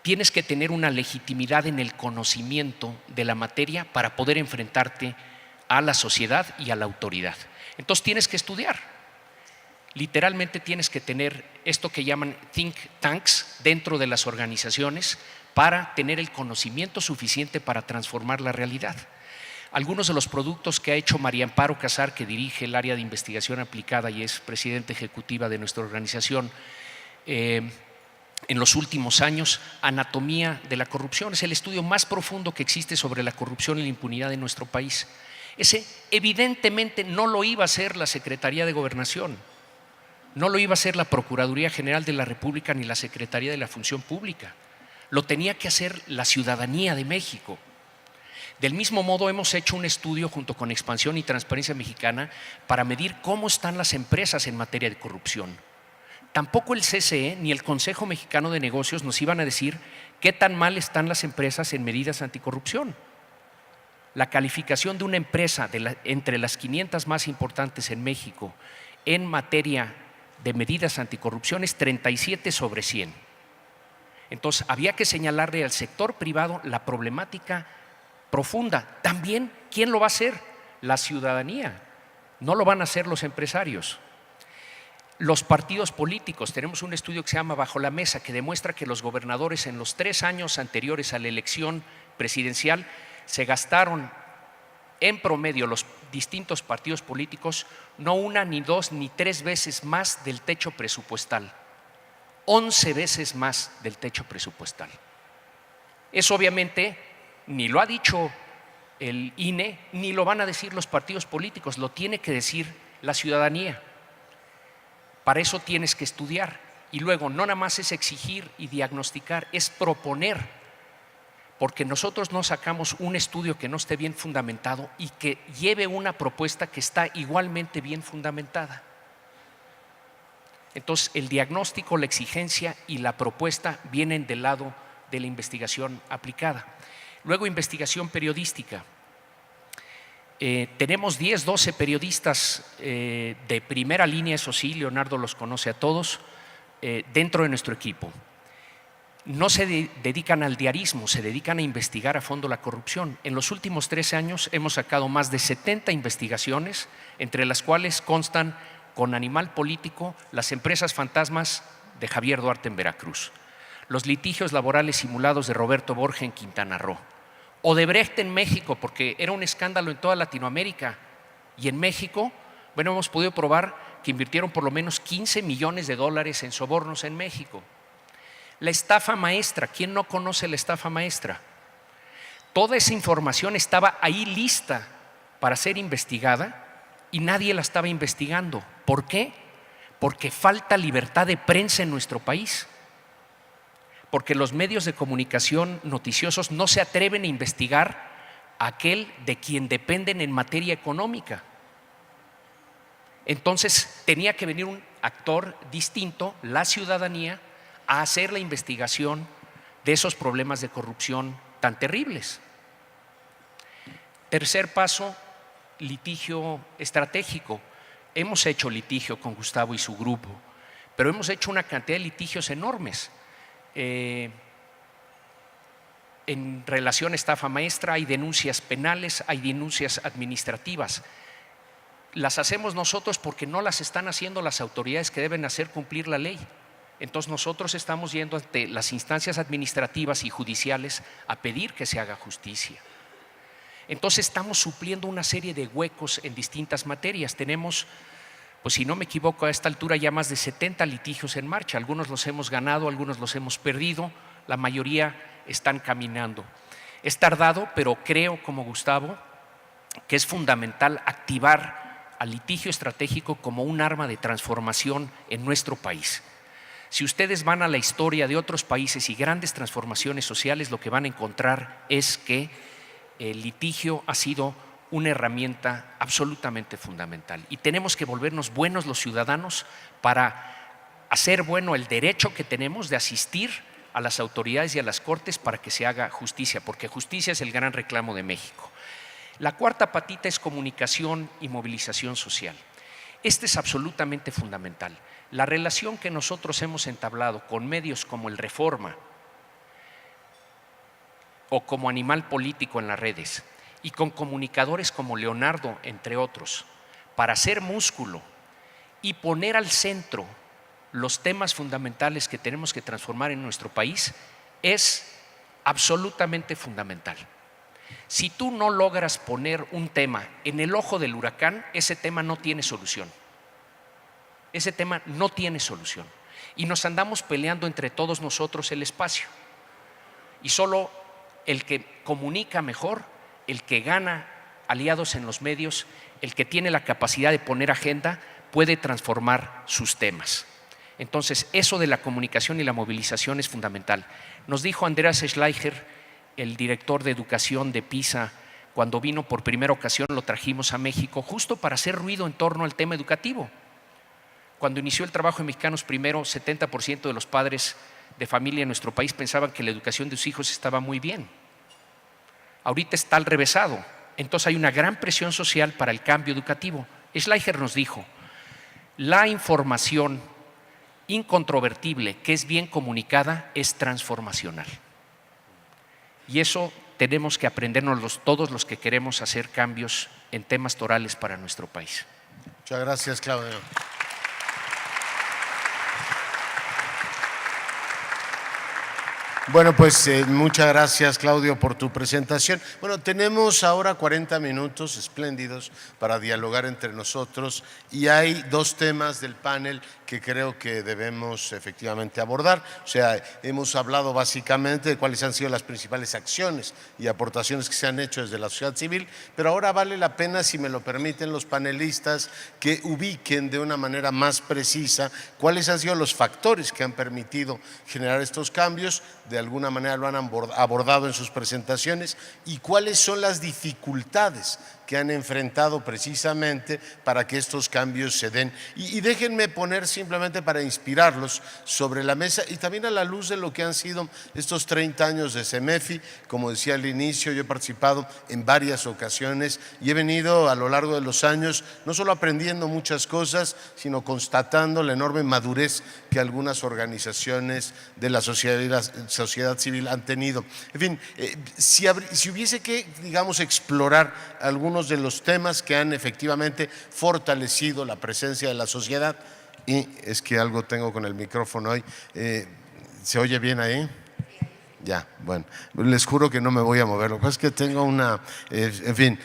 Tienes que tener una legitimidad en el conocimiento de la materia para poder enfrentarte a la sociedad y a la autoridad. Entonces tienes que estudiar. Literalmente tienes que tener esto que llaman think tanks dentro de las organizaciones para tener el conocimiento suficiente para transformar la realidad. Algunos de los productos que ha hecho María Amparo Casar, que dirige el área de investigación aplicada y es presidenta ejecutiva de nuestra organización, en los últimos años, Anatomía de la Corrupción, es el estudio más profundo que existe sobre la corrupción y la impunidad en nuestro país. Ese evidentemente no lo iba a hacer la Secretaría de Gobernación, no lo iba a hacer la Procuraduría General de la República ni la Secretaría de la Función Pública, lo tenía que hacer la ciudadanía de México. Del mismo modo, hemos hecho un estudio junto con Expansión y Transparencia Mexicana para medir cómo están las empresas en materia de corrupción. Tampoco el CCE ni el Consejo Mexicano de Negocios nos iban a decir qué tan mal están las empresas en medidas anticorrupción. La calificación de una empresa entre las 500 más importantes en México en materia de medidas anticorrupción es 37 sobre 100. Entonces, había que señalarle al sector privado la problemática profunda. También, ¿quién lo va a hacer? La ciudadanía. No lo van a hacer los empresarios. Los partidos políticos, tenemos un estudio que se llama Bajo la Mesa, que demuestra que los gobernadores en los 3 años anteriores a la elección presidencial se gastaron en promedio los distintos partidos políticos no 1, ni 2, ni 3 veces más del techo presupuestal, 11 veces más del techo presupuestal. Eso obviamente ni lo ha dicho el INE, ni lo van a decir los partidos políticos, lo tiene que decir la ciudadanía. Para eso tienes que estudiar y luego no nada más es exigir y diagnosticar, es proponer porque nosotros no sacamos un estudio que no esté bien fundamentado y que lleve una propuesta que está igualmente bien fundamentada. Entonces, el diagnóstico, la exigencia y la propuesta vienen del lado de la investigación aplicada. Luego, investigación periodística. Tenemos 10, 12 periodistas de primera línea, eso sí, Leonardo los conoce a todos, dentro de nuestro equipo. No se dedican al diarismo, se dedican a investigar a fondo la corrupción. En los últimos 13 años hemos sacado más de 70 investigaciones, entre las cuales constan con Animal Político las empresas fantasmas de Javier Duarte en Veracruz, los litigios laborales simulados de Roberto Borge en Quintana Roo, Odebrecht en México, porque era un escándalo en toda Latinoamérica, y en México, bueno, hemos podido probar que invirtieron por lo menos 15 millones de dólares en sobornos en México. La estafa maestra, ¿quién no conoce la estafa maestra? Toda esa información estaba ahí lista para ser investigada y nadie la estaba investigando. ¿Por qué? Porque falta libertad de prensa en nuestro país. Porque los medios de comunicación noticiosos no se atreven a investigar a aquel de quien dependen en materia económica. Entonces tenía que venir un actor distinto, la ciudadanía, a hacer la investigación de esos problemas de corrupción tan terribles. Tercer paso, litigio estratégico. Hemos hecho litigio con Gustavo y su grupo, pero hemos hecho una cantidad de litigios enormes. En relación a estafa maestra hay denuncias penales, hay denuncias administrativas. Las hacemos nosotros porque no las están haciendo las autoridades que deben hacer cumplir la ley. Entonces nosotros estamos yendo ante las instancias administrativas y judiciales a pedir que se haga justicia. Entonces estamos supliendo una serie de huecos en distintas materias. Tenemos, pues si no me equivoco, a esta altura ya más de 70 litigios en marcha. Algunos los hemos ganado, algunos los hemos perdido, la mayoría están caminando. Es tardado, pero creo, como Gustavo, que es fundamental activar al litigio estratégico como un arma de transformación en nuestro país. Si ustedes van a la historia de otros países y grandes transformaciones sociales, lo que van a encontrar es que el litigio ha sido una herramienta absolutamente fundamental. Y tenemos que volvernos buenos los ciudadanos para hacer bueno el derecho que tenemos de asistir a las autoridades y a las cortes para que se haga justicia, porque justicia es el gran reclamo de México. La cuarta patita es comunicación y movilización social. Este es absolutamente fundamental. La relación que nosotros hemos entablado con medios como el Reforma o como Animal Político en las redes y con comunicadores como Leonardo, entre otros, para hacer músculo y poner al centro los temas fundamentales que tenemos que transformar en nuestro país, es absolutamente fundamental. Si tú no logras poner un tema en el ojo del huracán, ese tema no tiene solución. Ese tema no tiene solución. Y nos andamos peleando entre todos nosotros el espacio. Y solo el que comunica mejor, el que gana aliados en los medios, el que tiene la capacidad de poner agenda, puede transformar sus temas. Entonces, eso de la comunicación y la movilización es fundamental. Nos dijo Andreas Schleicher, el director de educación de PISA, cuando vino por primera ocasión, lo trajimos a México justo para hacer ruido en torno al tema educativo. Cuando inició el trabajo en Mexicanos Primero, 70% de los padres de familia en nuestro país pensaban que la educación de sus hijos estaba muy bien. Ahorita está al revésado. Entonces hay una gran presión social para el cambio educativo. Schleicher nos dijo, la información incontrovertible que es bien comunicada es transformacional. Y eso tenemos que aprendernos todos los que queremos hacer cambios en temas torales para nuestro país. Muchas gracias, Claudio. Bueno, pues muchas gracias, Claudio, por tu presentación. Bueno, tenemos ahora 40 minutos espléndidos para dialogar entre nosotros y hay dos temas del panel que creo que debemos efectivamente abordar. O sea, hemos hablado básicamente de cuáles han sido las principales acciones y aportaciones que se han hecho desde la sociedad civil, pero ahora vale la pena, si me lo permiten los panelistas, que ubiquen de una manera más precisa cuáles han sido los factores que han permitido generar estos cambios. De alguna manera lo han abordado en sus presentaciones, y cuáles son las dificultades que han enfrentado precisamente para que estos cambios se den. Y déjenme poner simplemente para inspirarlos sobre la mesa, y también a la luz de lo que han sido estos 30 años de CEMEFI. Como decía al inicio, yo he participado en varias ocasiones y he venido a lo largo de los años no solo aprendiendo muchas cosas, sino constatando la enorme madurez que algunas organizaciones de la sociedad civil han tenido. En fin, si hubiese que, digamos, explorar algunos de los temas que han efectivamente fortalecido la presencia de la sociedad, y es que algo tengo con el micrófono hoy, ¿se oye bien ahí? Ya, bueno, les juro que no me voy a mover. Lo que pasa es que tengo en fin,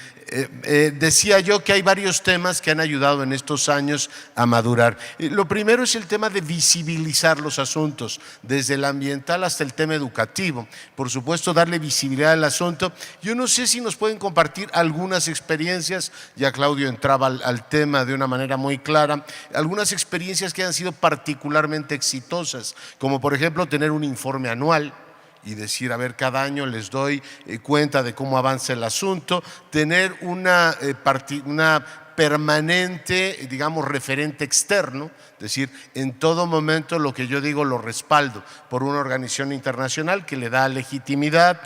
decía yo que hay varios temas que han ayudado en estos años a madurar. Lo primero es el tema de visibilizar los asuntos, desde el ambiental hasta el tema educativo. Por supuesto, darle visibilidad al asunto. Yo no sé si nos pueden compartir algunas experiencias, ya Claudio entraba al tema de una manera muy clara, algunas experiencias que han sido particularmente exitosas, como por ejemplo tener un informe anual y decir, a ver, cada año les doy cuenta de cómo avanza el asunto, tener una permanente, digamos, referente externo, es decir, en todo momento lo que yo digo lo respaldo por una organización internacional que le da legitimidad.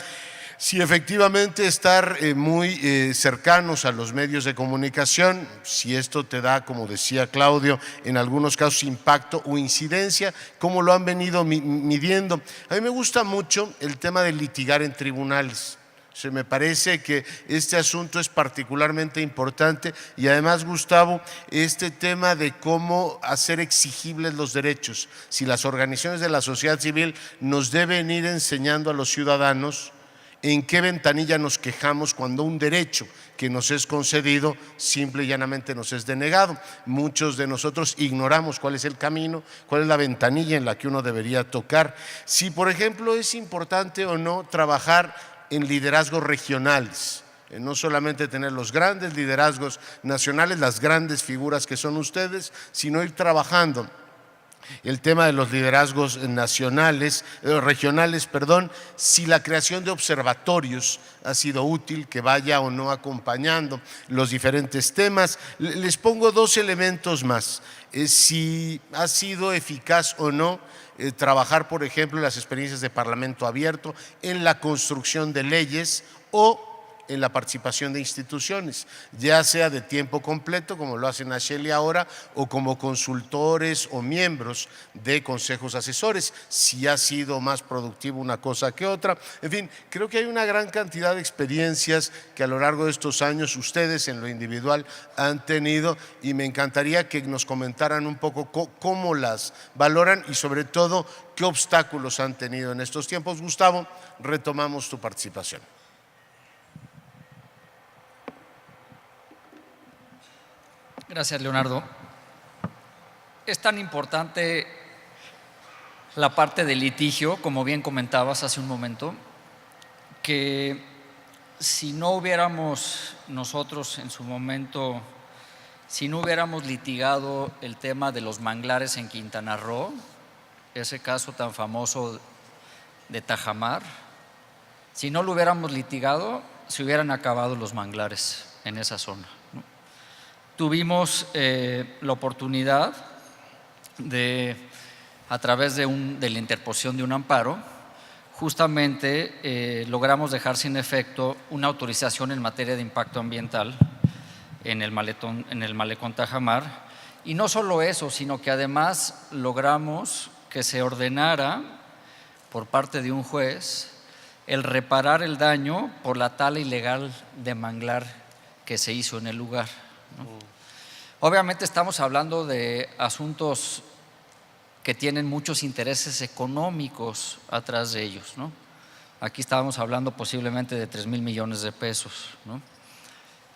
Si efectivamente estar muy cercanos a los medios de comunicación, si esto te da, como decía Claudio, en algunos casos impacto o incidencia, cómo lo han venido midiendo. A mí me gusta mucho el tema de litigar en tribunales. Me parece que este asunto es particularmente importante, y además, Gustavo, este tema de cómo hacer exigibles los derechos. Si las organizaciones de la sociedad civil nos deben ir enseñando a los ciudadanos en qué ventanilla nos quejamos cuando un derecho que nos es concedido simple y llanamente nos es denegado. Muchos de nosotros ignoramos cuál es el camino, cuál es la ventanilla en la que uno debería tocar. Si, por ejemplo, es importante o no trabajar en liderazgos regionales, no solamente tener los grandes liderazgos nacionales, las grandes figuras que son ustedes, sino ir trabajando el tema de los liderazgos regionales, si la creación de observatorios ha sido útil, que vaya o no acompañando los diferentes temas. Les pongo dos elementos más, si ha sido eficaz o no trabajar, por ejemplo, en las experiencias de Parlamento Abierto, en la construcción de leyes o en la participación de instituciones, ya sea de tiempo completo, como lo hace Nacheli ahora, o como consultores o miembros de consejos asesores, si ha sido más productivo una cosa que otra. En fin, creo que hay una gran cantidad de experiencias que a lo largo de estos años ustedes en lo individual han tenido, y me encantaría que nos comentaran un poco cómo las valoran y sobre todo qué obstáculos han tenido en estos tiempos. Gustavo, retomamos tu participación. Gracias, Leonardo. Es tan importante la parte del litigio, como bien comentabas hace un momento, que si no hubiéramos nosotros en su momento, si no hubiéramos litigado el tema de los manglares en Quintana Roo, ese caso tan famoso de Tajamar, si no lo hubiéramos litigado, se hubieran acabado los manglares en esa zona. Tuvimos la oportunidad de, a través de la interposición de un amparo, justamente logramos dejar sin efecto una autorización en materia de impacto ambiental en el malecón Tajamar. Y no solo eso, sino que además logramos que se ordenara por parte de un juez el reparar el daño por la tala ilegal de manglar que se hizo en el lugar, ¿no? Obviamente estamos hablando de asuntos que tienen muchos intereses económicos atrás de ellos, ¿no? Aquí estábamos hablando posiblemente de 3,000 millones de pesos, ¿no?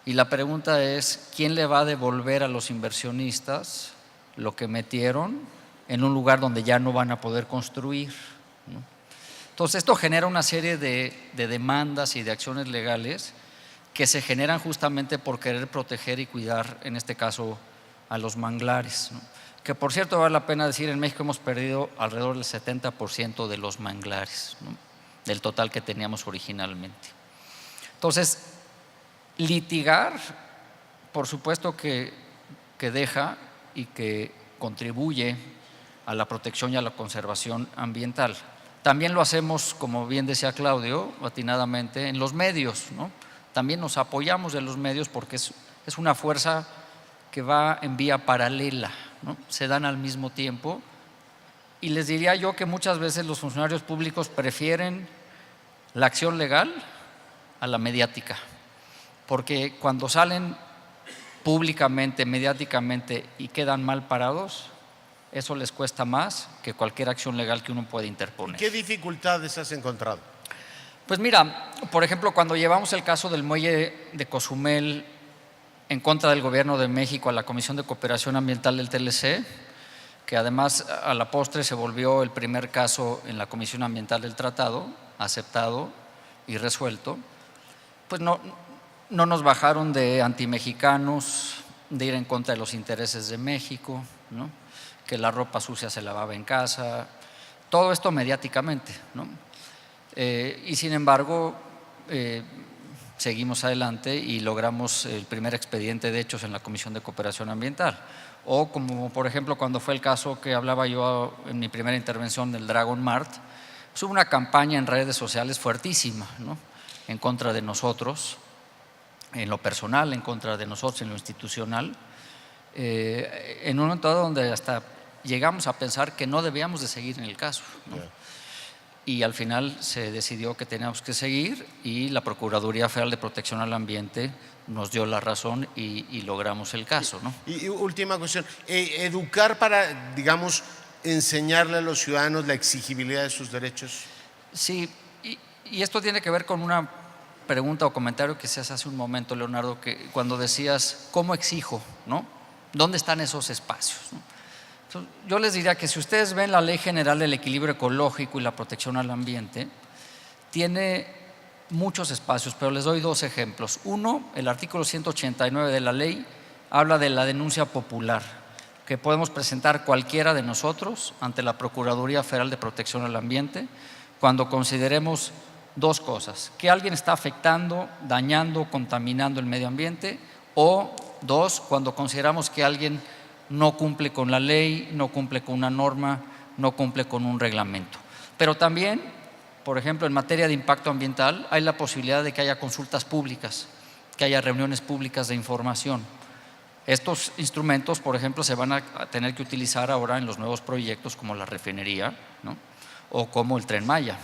Y la pregunta es, ¿quién le va a devolver a los inversionistas lo que metieron en un lugar donde ya no van a poder construir, ¿no? Entonces esto genera una serie de demandas y de acciones legales que se generan justamente por querer proteger y cuidar, en este caso, a los manglares, ¿no? Que por cierto vale la pena decir, en México hemos perdido alrededor del 70% de los manglares, ¿no?, del total que teníamos originalmente. Entonces, litigar, por supuesto que deja y que contribuye a la protección y a la conservación ambiental. También lo hacemos, como bien decía Claudio, atinadamente, en los medios, ¿no? También nos apoyamos de los medios porque es una fuerza que va en vía paralela, ¿no? Se dan al mismo tiempo, y les diría yo que muchas veces los funcionarios públicos prefieren la acción legal a la mediática, porque cuando salen públicamente, mediáticamente y quedan mal parados, eso les cuesta más que cualquier acción legal que uno puede interponer. ¿Qué dificultades has encontrado? Pues mira, por ejemplo, cuando llevamos el caso del muelle de Cozumel en contra del Gobierno de México a la Comisión de Cooperación Ambiental del TLC, que además a la postre se volvió el primer caso en la Comisión Ambiental del Tratado, aceptado y resuelto, pues no nos bajaron de antimexicanos, de ir en contra de los intereses de México, ¿no?, que la ropa sucia se lavaba en casa, todo esto mediáticamente, ¿no? Y sin embargo, seguimos adelante y logramos el primer expediente de hechos en la Comisión de Cooperación Ambiental. O como por ejemplo cuando fue el caso que hablaba yo en mi primera intervención del Dragon Mart, pues hubo una campaña en redes sociales fuertísima, ¿no?, en contra de nosotros, en lo personal, en contra de nosotros, en lo institucional, en un momento donde hasta llegamos a pensar que no debíamos de seguir en el caso, ¿no? Y al final se decidió que teníamos que seguir, y la Procuraduría Federal de Protección al Ambiente nos dio la razón y logramos el caso, ¿no? Y última cuestión, educar para, digamos, enseñarle a los ciudadanos la exigibilidad de sus derechos. Sí, y esto tiene que ver con una pregunta o comentario que se hace un momento, Leonardo, que cuando decías, ¿cómo exijo?, ¿no? ¿Dónde están esos espacios?, ¿no? Entonces, yo les diría que si ustedes ven la Ley General del Equilibrio Ecológico y la Protección al Ambiente, tiene muchos espacios, pero les doy dos ejemplos. Uno, el artículo 189 de la ley habla de la denuncia popular, que podemos presentar cualquiera de nosotros ante la Procuraduría Federal de Protección al Ambiente cuando consideremos dos cosas: que alguien está afectando, dañando, contaminando el medio ambiente, o dos, cuando consideramos que alguien no cumple con la ley, no cumple con una norma, no cumple con un reglamento. Pero también, por ejemplo, en materia de impacto ambiental, hay la posibilidad de que haya consultas públicas, que haya reuniones públicas de información. Estos instrumentos, por ejemplo, se van a tener que utilizar ahora en los nuevos proyectos como la refinería, ¿no?, o como el Tren Maya,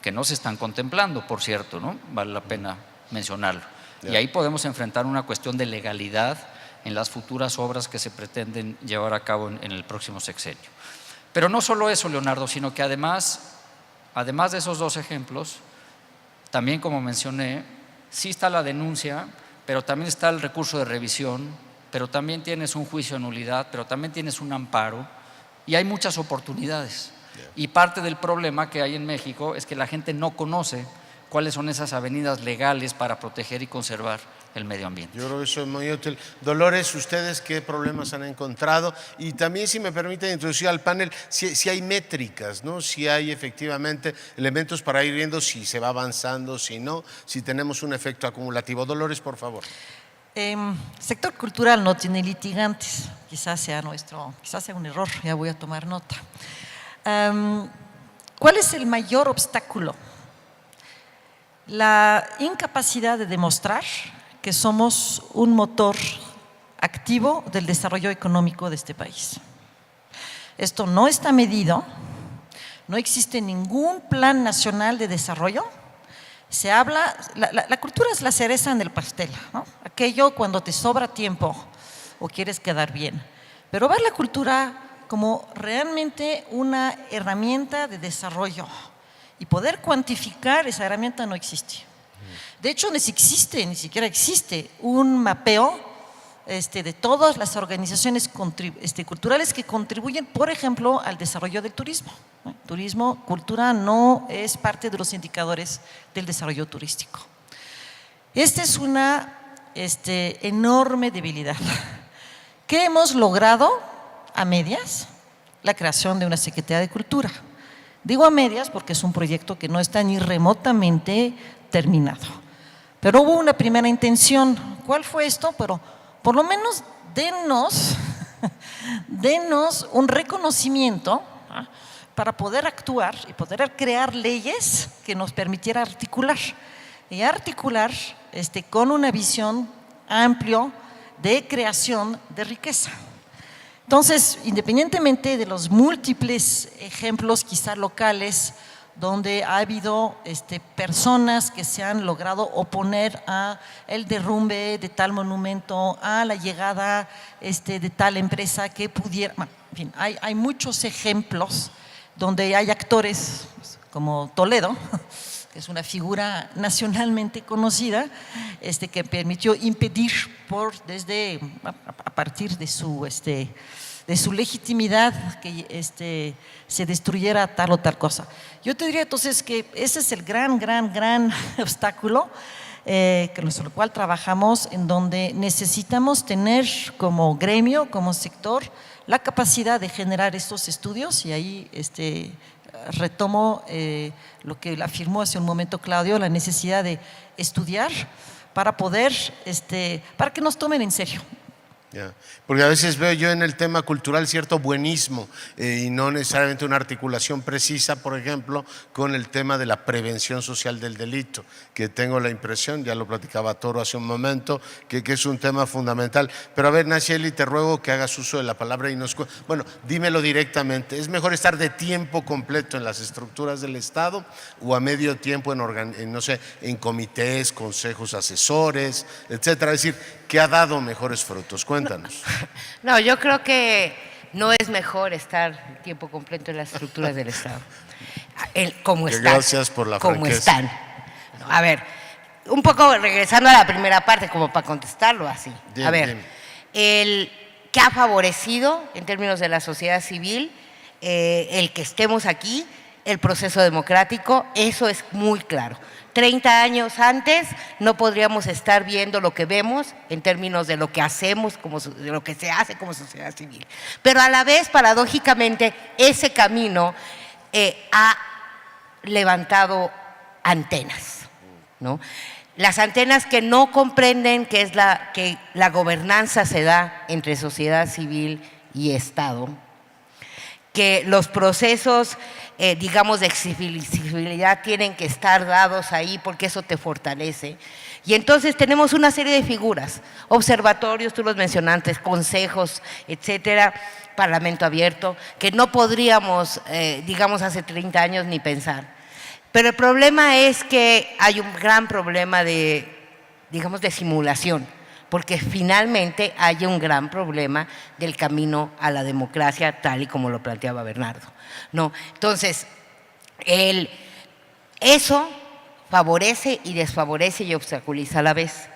que no se están contemplando, por cierto, ¿no?, vale la pena mencionarlo. Y ahí podemos enfrentar una cuestión de legalidad en las futuras obras que se pretenden llevar a cabo en el próximo sexenio. Pero no solo eso, Leonardo, sino que además de esos dos ejemplos, también, como mencioné, sí está la denuncia, pero también está el recurso de revisión, pero también tienes un juicio de nulidad, pero también tienes un amparo, y hay muchas oportunidades. Y parte del problema que hay en México es que la gente no conoce cuáles son esas avenidas legales para proteger y conservar el medio ambiente. Yo creo que eso es muy útil. Dolores, ¿ustedes qué problemas han encontrado? Y también, si me permiten introducir al panel, si hay métricas, ¿no?, si hay efectivamente elementos para ir viendo si se va avanzando, si no, si tenemos un efecto acumulativo. Dolores, por favor. Sector cultural no tiene litigantes, quizás sea un error, ya voy a tomar nota. ¿Cuál es el mayor obstáculo? La incapacidad de demostrar que somos un motor activo del desarrollo económico de este país. Esto no está medido, no existe ningún plan nacional de desarrollo. Se habla, la cultura es la cereza en el pastel, ¿no?, aquello cuando te sobra tiempo o quieres quedar bien. Pero ver la cultura como realmente una herramienta de desarrollo y poder cuantificar esa herramienta no existe. De hecho, ni siquiera existe un mapeo de todas las organizaciones culturales que contribuyen, por ejemplo, al desarrollo del turismo. Turismo, cultura no es parte de los indicadores del desarrollo turístico. Esta es una enorme debilidad. ¿Qué hemos logrado a medias? La creación de una Secretaría de Cultura. Digo a medias porque es un proyecto que no está ni remotamente terminado. Pero hubo una primera intención. ¿Cuál fue esto? Pero por lo menos denos un reconocimiento para poder actuar y poder crear leyes que nos permitiera articular. Y articular con una visión amplia de creación de riqueza. Entonces, independientemente de los múltiples ejemplos quizá locales donde ha habido personas que se han logrado oponer a el derrumbe de tal monumento, a la llegada de tal empresa que pudiera, en fin, hay muchos ejemplos donde hay actores como Toledo, que es una figura nacionalmente conocida, que permitió impedir a partir de su legitimidad que se destruyera tal o tal cosa. Yo te diría entonces que ese es el gran obstáculo con el cual trabajamos, en donde necesitamos tener como gremio, como sector, la capacidad de generar estos estudios, y ahí retomo lo que afirmó hace un momento Claudio, la necesidad de estudiar para poder, para que nos tomen en serio. Yeah. Porque a veces veo yo en el tema cultural cierto buenismo y no necesariamente una articulación precisa, por ejemplo, con el tema de la prevención social del delito, que tengo la impresión, ya lo platicaba Toro hace un momento, que es un tema fundamental. Pero a ver, Nacheli, te ruego que hagas uso de la palabra y bueno, dímelo directamente, ¿es mejor estar de tiempo completo en las estructuras del Estado o a medio tiempo en comités, consejos asesores, etcétera? Es decir, ¿qué ha dado mejores frutos? Cuéntanos. No, yo creo que no es mejor estar tiempo completo en las estructuras del Estado. Como están. Gracias por la franqueza. Como están. A ver, un poco regresando a la primera parte, como para contestarlo así. Bien, a ver, ¿qué ha favorecido en términos de la sociedad civil el que estemos aquí? El proceso democrático, eso es muy claro. 30 años antes no podríamos estar viendo lo que vemos en términos de lo que hacemos, de lo que se hace como sociedad civil. Pero a la vez, paradójicamente, ese camino ha levantado antenas, ¿no? Las antenas que no comprenden que la gobernanza se da entre sociedad civil y Estado, que los procesos digamos de accesibilidad tienen que estar dados ahí porque eso te fortalece. Y entonces tenemos una serie de figuras, observatorios, tú los mencionaste, consejos, etcétera, parlamento abierto, que no podríamos, digamos, hace 30 años ni pensar. Pero el problema es que hay un gran problema de, digamos, de simulación, porque finalmente hay un gran problema del camino a la democracia, tal y como lo planteaba Bernardo, ¿no? Entonces, eso favorece y desfavorece y obstaculiza a la vez.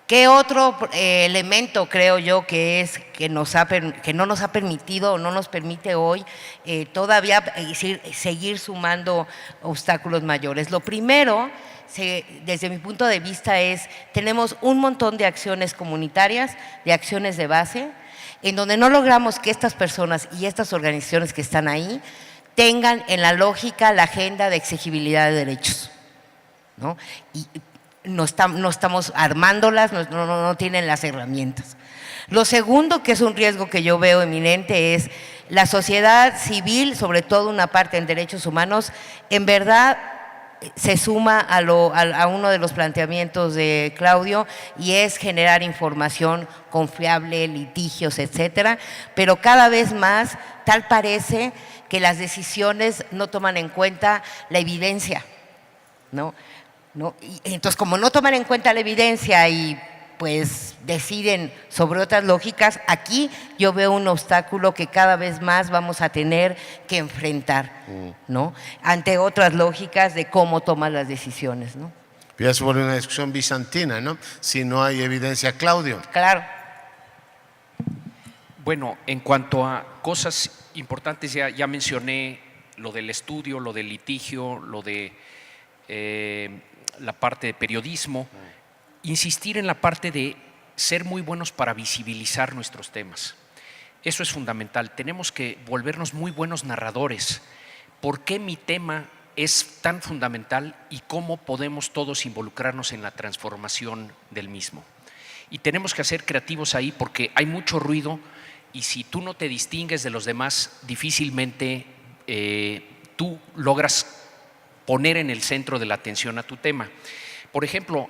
¿Qué otro elemento creo yo que no nos ha permitido o no nos permite hoy todavía seguir sumando obstáculos mayores? Lo primero, desde mi punto de vista, tenemos un montón de acciones comunitarias, de acciones de base, en donde no logramos que estas personas y estas organizaciones que están ahí tengan en la lógica la agenda de exigibilidad de derechos, ¿no? Y no estamos armándolas, no tienen las herramientas. Lo segundo, que es un riesgo que yo veo eminente, es la sociedad civil, sobre todo una parte en derechos humanos, en verdad se suma a uno de los planteamientos de Claudio, y es generar información confiable, litigios, etcétera, pero cada vez más tal parece que las decisiones no toman en cuenta la evidencia, ¿no? Y entonces, como no toman en cuenta la evidencia y pues deciden sobre otras lógicas, aquí yo veo un obstáculo que cada vez más vamos a tener que enfrentar, ¿no? Ante otras lógicas de cómo toman las decisiones, ¿no? Ya se vuelve una discusión bizantina, ¿no? Si no hay evidencia, Claudio. Claro. Bueno, en cuanto a cosas importantes, ya mencioné lo del estudio, lo del litigio, lo de la parte de periodismo. Insistir en la parte de ser muy buenos para visibilizar nuestros temas. Eso es fundamental. Tenemos que volvernos muy buenos narradores. ¿Por qué mi tema es tan fundamental y cómo podemos todos involucrarnos en la transformación del mismo? Y tenemos que ser creativos ahí porque hay mucho ruido y si tú no te distingues de los demás, difícilmente tú logras poner en el centro de la atención a tu tema. Por ejemplo,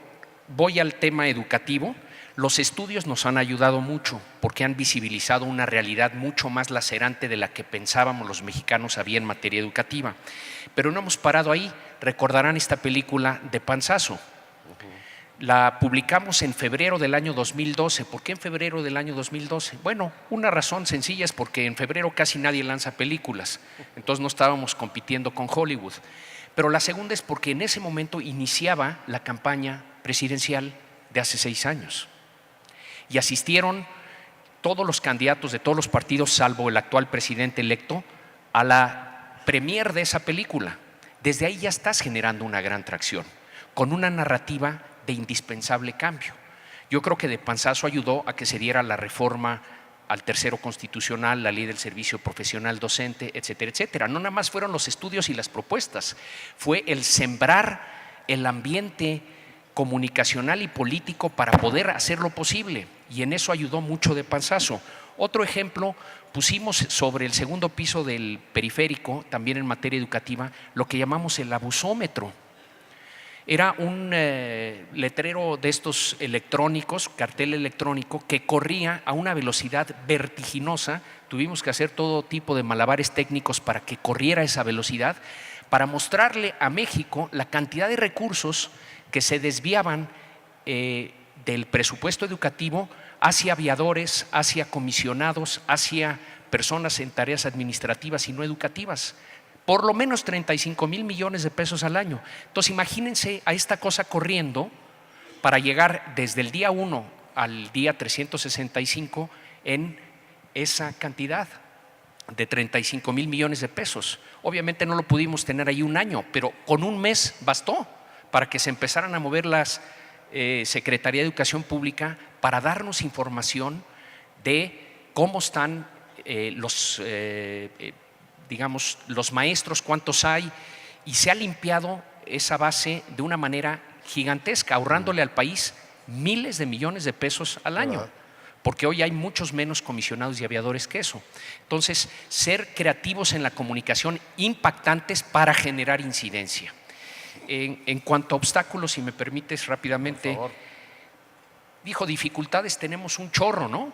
voy al tema educativo. Los estudios nos han ayudado mucho porque han visibilizado una realidad mucho más lacerante de la que pensábamos los mexicanos había en materia educativa. Pero no hemos parado ahí. Recordarán esta película de Panzazo. La publicamos en febrero del año 2012. ¿Por qué en febrero del año 2012? Bueno, una razón sencilla es porque en febrero casi nadie lanza películas. Entonces no estábamos compitiendo con Hollywood. Pero la segunda es porque en ese momento iniciaba la campaña presidencial de hace 6 años. Y asistieron todos los candidatos de todos los partidos, salvo el actual presidente electo, a la premier de esa película. Desde ahí ya estás generando una gran tracción, con una narrativa de indispensable cambio. Yo creo que de Panzazo ayudó a que se diera la reforma al tercero constitucional, la ley del servicio profesional docente, etcétera, etcétera. No nada más fueron los estudios y las propuestas, fue el sembrar el ambiente comunicacional y político para poder hacerlo posible, y en eso ayudó mucho de Panzazo. Otro ejemplo, pusimos sobre el segundo piso del periférico, también en materia educativa, lo que llamamos el abusómetro. Era un letrero de estos electrónicos, cartel electrónico, que corría a una velocidad vertiginosa. Tuvimos que hacer todo tipo de malabares técnicos para que corriera a esa velocidad, para mostrarle a México la cantidad de recursos que se desviaban del presupuesto educativo hacia aviadores, hacia comisionados, hacia personas en tareas administrativas y no educativas. Por lo menos 35,000 millones de pesos al año. Entonces imagínense a esta cosa corriendo para llegar desde el día 1 al día 365 en esa cantidad de 35,000 millones de pesos. Obviamente no lo pudimos tener ahí un año, pero con un mes bastó para que se empezaran a mover las Secretaría de Educación Pública para darnos información de cómo están los maestros, cuántos hay, y se ha limpiado esa base de una manera gigantesca, ahorrándole al país miles de millones de pesos al año, porque hoy hay muchos menos comisionados y aviadores que eso. Entonces, ser creativos en la comunicación, impactantes para generar incidencia. En cuanto a obstáculos, si me permites rápidamente, dijo dificultades, tenemos un chorro, ¿no?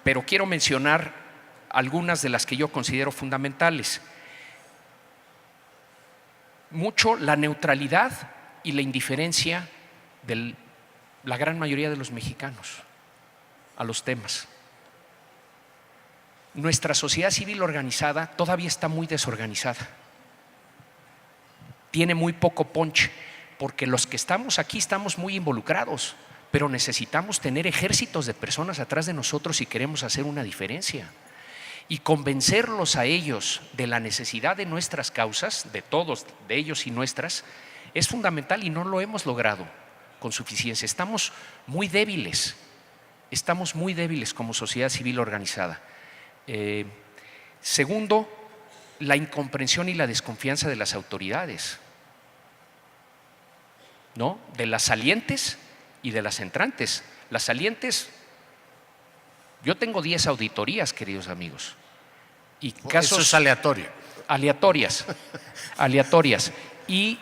Pero quiero mencionar algunas de las que yo considero fundamentales. Mucho la neutralidad y la indiferencia de la gran mayoría de los mexicanos a los temas. Nuestra sociedad civil organizada todavía está muy desorganizada. Tiene muy poco punch, porque los que estamos aquí estamos muy involucrados, pero necesitamos tener ejércitos de personas atrás de nosotros si queremos hacer una diferencia. Y convencerlos a ellos de la necesidad de nuestras causas, de todos, de ellos y nuestras, es fundamental y no lo hemos logrado con suficiencia. Estamos muy débiles como sociedad civil organizada. Segundo, la incomprensión y la desconfianza de las autoridades, ¿no? De las salientes y de las entrantes. Las salientes, yo tengo 10 auditorías, queridos amigos, y casos. Eso es aleatorio. Aleatorias y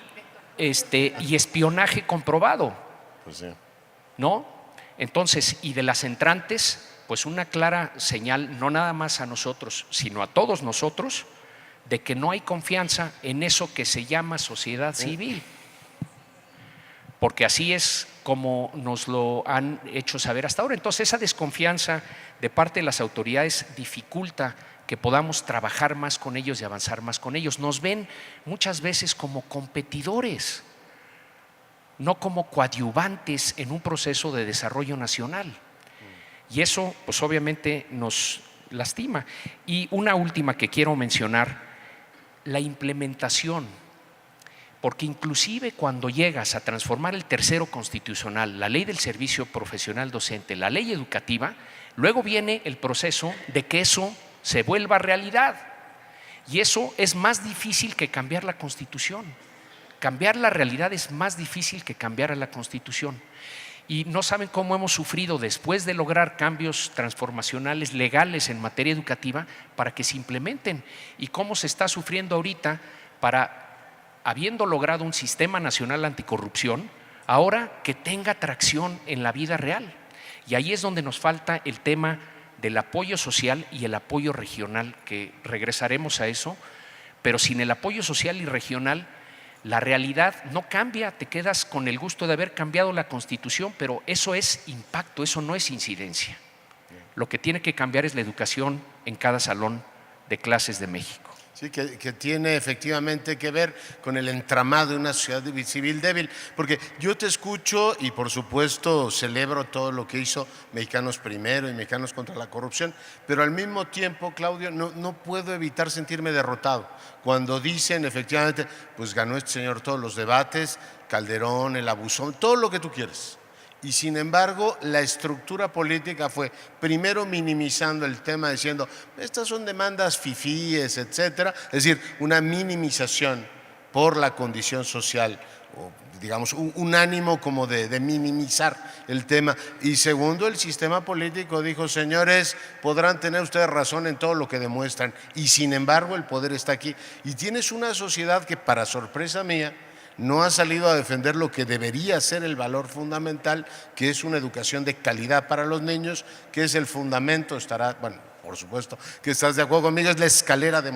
espionaje comprobado, Pues sí. ¿no? Entonces, y de las entrantes, pues una clara señal, no nada más a nosotros, sino a todos nosotros, de que no hay confianza en eso que se llama sociedad civil. Porque así es como nos lo han hecho saber hasta ahora. Entonces, esa desconfianza de parte de las autoridades dificulta que podamos trabajar más con ellos y avanzar más con ellos. Nos ven muchas veces como competidores, no como coadyuvantes en un proceso de desarrollo nacional. y eso pues obviamente nos lastima. Y una última que quiero mencionar, la implementación, porque inclusive cuando llegas a transformar el tercero constitucional, la ley del servicio profesional docente, la ley educativa, luego viene el proceso de que eso se vuelva realidad, y eso es más difícil que cambiar la Constitución. Cambiar la realidad es más difícil que cambiar a la Constitución. Y no saben cómo hemos sufrido después de lograr cambios transformacionales legales en materia educativa para que se implementen, y cómo se está sufriendo ahorita para, habiendo logrado un sistema nacional anticorrupción, ahora que tenga tracción en la vida real. Y ahí es donde nos falta el tema del apoyo social y el apoyo regional, que regresaremos a eso, pero sin el apoyo social y regional la realidad no cambia, te quedas con el gusto de haber cambiado la Constitución, pero eso es impacto, eso no es incidencia. Lo que tiene que cambiar es la educación en cada salón de clases de México. Sí, que tiene efectivamente que ver con el entramado de una sociedad civil débil, porque yo te escucho y por supuesto celebro todo lo que hizo Mexicanos Primero y Mexicanos contra la Corrupción, pero al mismo tiempo, Claudio, no puedo evitar sentirme derrotado cuando dicen efectivamente, pues ganó este señor todos los debates, Calderón, el abusón, todo lo que tú quieres. Y sin embargo, la estructura política fue primero minimizando el tema, diciendo, estas son demandas fifíes, etcétera, es decir, una minimización por la condición social, o digamos, un ánimo como de minimizar el tema. Y segundo, el sistema político dijo, señores, podrán tener ustedes razón en todo lo que demuestran, y sin embargo el poder está aquí. Y tienes una sociedad que, para sorpresa mía, no ha salido a defender lo que debería ser el valor fundamental, que es una educación de calidad para los niños, que es el fundamento, por supuesto que estás de acuerdo conmigo, es la escalera de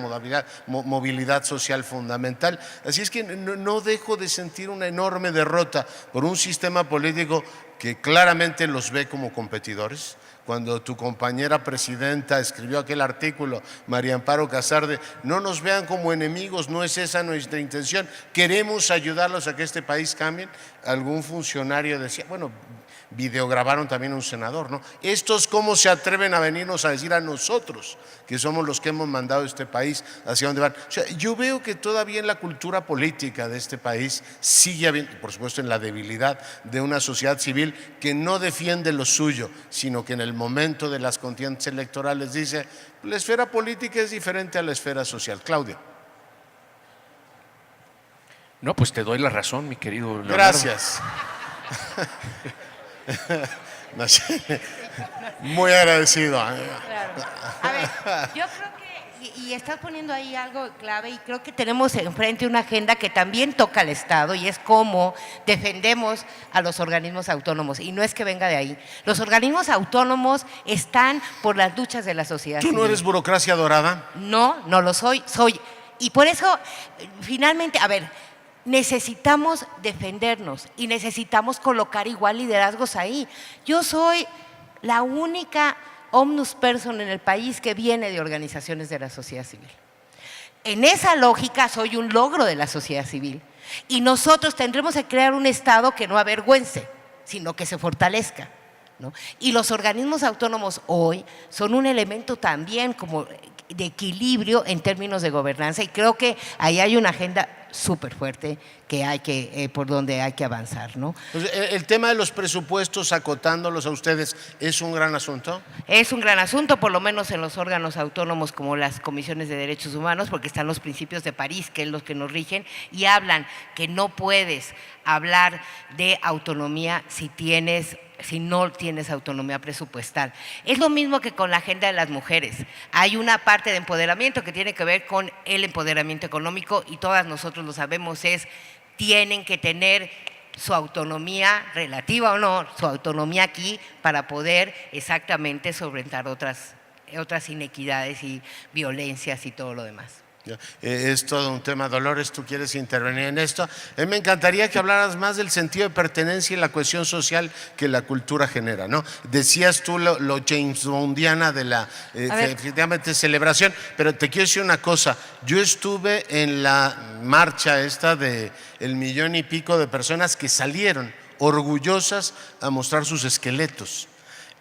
movilidad social fundamental. Así es que no dejo de sentir una enorme derrota por un sistema político que claramente los ve como competidores. Cuando tu compañera presidenta escribió aquel artículo, María Amparo Casarde, no nos vean como enemigos, no es esa nuestra intención, queremos ayudarlos a que este país cambie. Algún funcionario decía, bueno, videograbaron también a un senador, ¿no? Estos cómo se atreven a venirnos a decir a nosotros, que somos los que hemos mandado este país hacia dónde van. O sea, yo veo que todavía en la cultura política de este país sigue habiendo, por supuesto en la debilidad de una sociedad civil que no defiende lo suyo, sino que en el momento de las contiendas electorales dice, la esfera política es diferente a la esfera social. Claudio. No, pues te doy la razón, mi querido Leonardo. Gracias. Muy agradecido. Claro. A ver, yo creo que, y estás poniendo ahí algo clave, y creo que tenemos enfrente una agenda que también toca al Estado, y es cómo defendemos a los organismos autónomos, y no es que venga de ahí. Los organismos autónomos están por las luchas de la sociedad civil. ¿Tú no eres burocracia dorada? No lo soy, y por eso, finalmente, a ver, necesitamos defendernos y necesitamos colocar igual liderazgos ahí. Yo soy la única ombudsperson en el país que viene de organizaciones de la sociedad civil. En esa lógica soy un logro de la sociedad civil, y nosotros tendremos que crear un Estado que no avergüence, sino que se fortalezca, ¿no? Y los organismos autónomos hoy son un elemento también como de equilibrio en términos de gobernanza, y creo que ahí hay una agenda súper fuerte que hay que, por donde hay que avanzar, ¿no? Pues el tema de los presupuestos, acotándolos a ustedes, ¿es un gran asunto? Es un gran asunto, por lo menos en los órganos autónomos como las comisiones de derechos humanos, porque están los principios de París, que es los que nos rigen, y hablan que no puedes hablar de autonomía si no tienes autonomía presupuestal. Es lo mismo que con la agenda de las mujeres. Hay una parte de empoderamiento que tiene que ver con el empoderamiento económico, y todas nosotros lo sabemos, tienen que tener su autonomía, relativa o no, su autonomía aquí, para poder exactamente solventar otras inequidades y violencias y todo lo demás. Es todo un tema. Dolores, ¿tú quieres intervenir en esto? Me encantaría que hablaras más del sentido de pertenencia y la cohesión social que la cultura genera, ¿no? Decías tú lo James Bondiana de la efectivamente celebración, pero te quiero decir una cosa. Yo estuve en la marcha esta de 1,5 millones de personas que salieron orgullosas a mostrar sus esqueletos.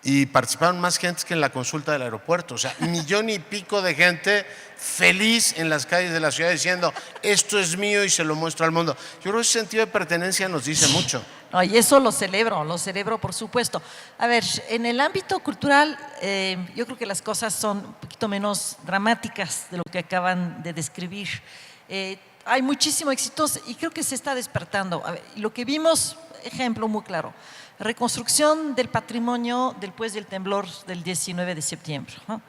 y participaron más gente que en la consulta del aeropuerto. O sea, 1,5 millones de gente feliz en las calles de la ciudad diciendo esto es mío y se lo muestro al mundo. Yo creo que ese sentido de pertenencia nos dice mucho. No, y eso lo celebro por supuesto. A ver, en el ámbito cultural yo creo que las cosas son un poquito menos dramáticas de lo que acaban de describir. Hay muchísimo éxito y creo que se está despertando. A ver, lo que vimos, ejemplo muy claro, reconstrucción del patrimonio después del temblor del 19 de septiembre, ¿no?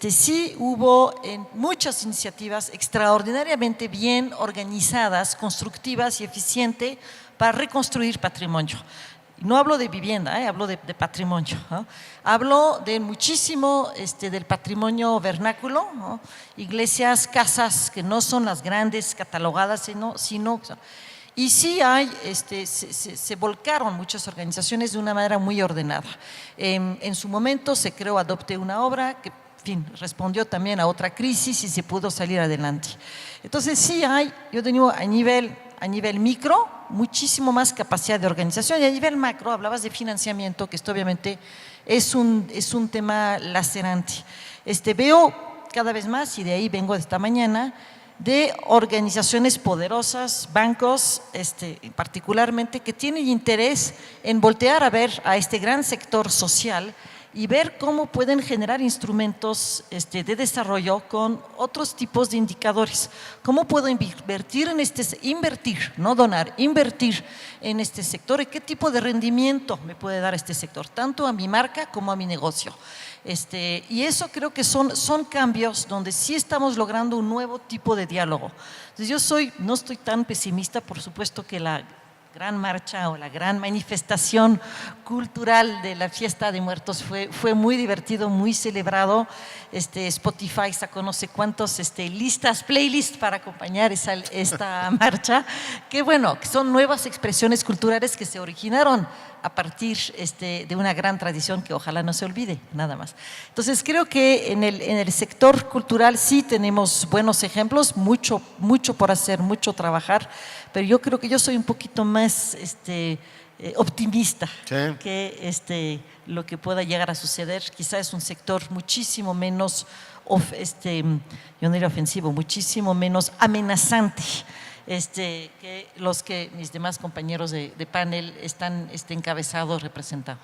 Sí hubo muchas iniciativas extraordinariamente bien organizadas, constructivas y eficientes para reconstruir patrimonio. No hablo de vivienda, hablo de patrimonio, ¿no? Hablo de muchísimo del patrimonio vernáculo, ¿no? Iglesias, casas que no son las grandes catalogadas, sino y sí hay, se volcaron muchas organizaciones de una manera muy ordenada. En su momento se creó Adopte una Obra que, en fin, respondió también a otra crisis y se pudo salir adelante. Entonces sí hay, yo digo, a nivel micro, muchísimo más capacidad de organización, y a nivel macro hablabas de financiamiento, que esto obviamente es un tema lacerante. Veo cada vez más, y de ahí vengo de esta mañana, de organizaciones poderosas, bancos particularmente, que tienen interés en voltear a ver a este gran sector social y ver cómo pueden generar instrumentos de desarrollo con otros tipos de indicadores. ¿Cómo puedo invertir no donar, invertir en este sector? ¿Y qué tipo de rendimiento me puede dar este sector? Tanto a mi marca como a mi negocio. Y eso creo que son cambios donde sí estamos logrando un nuevo tipo de diálogo. Entonces no estoy tan pesimista, por supuesto que la gran marcha o la gran manifestación cultural de la Fiesta de Muertos fue muy divertido, muy celebrado. Spotify sacó no sé cuántos playlists para acompañar esta marcha, que bueno, que son nuevas expresiones culturales que se originaron a partir de una gran tradición que ojalá no se olvide, nada más. Entonces creo que en el sector cultural sí tenemos buenos ejemplos, mucho por hacer, mucho trabajar, pero yo creo que yo soy un poquito más optimista, sí, que lo que pueda llegar a suceder. Quizá es un sector muchísimo menos, yo no diría ofensivo, muchísimo menos amenazante que los que mis demás compañeros de panel están encabezados, representados.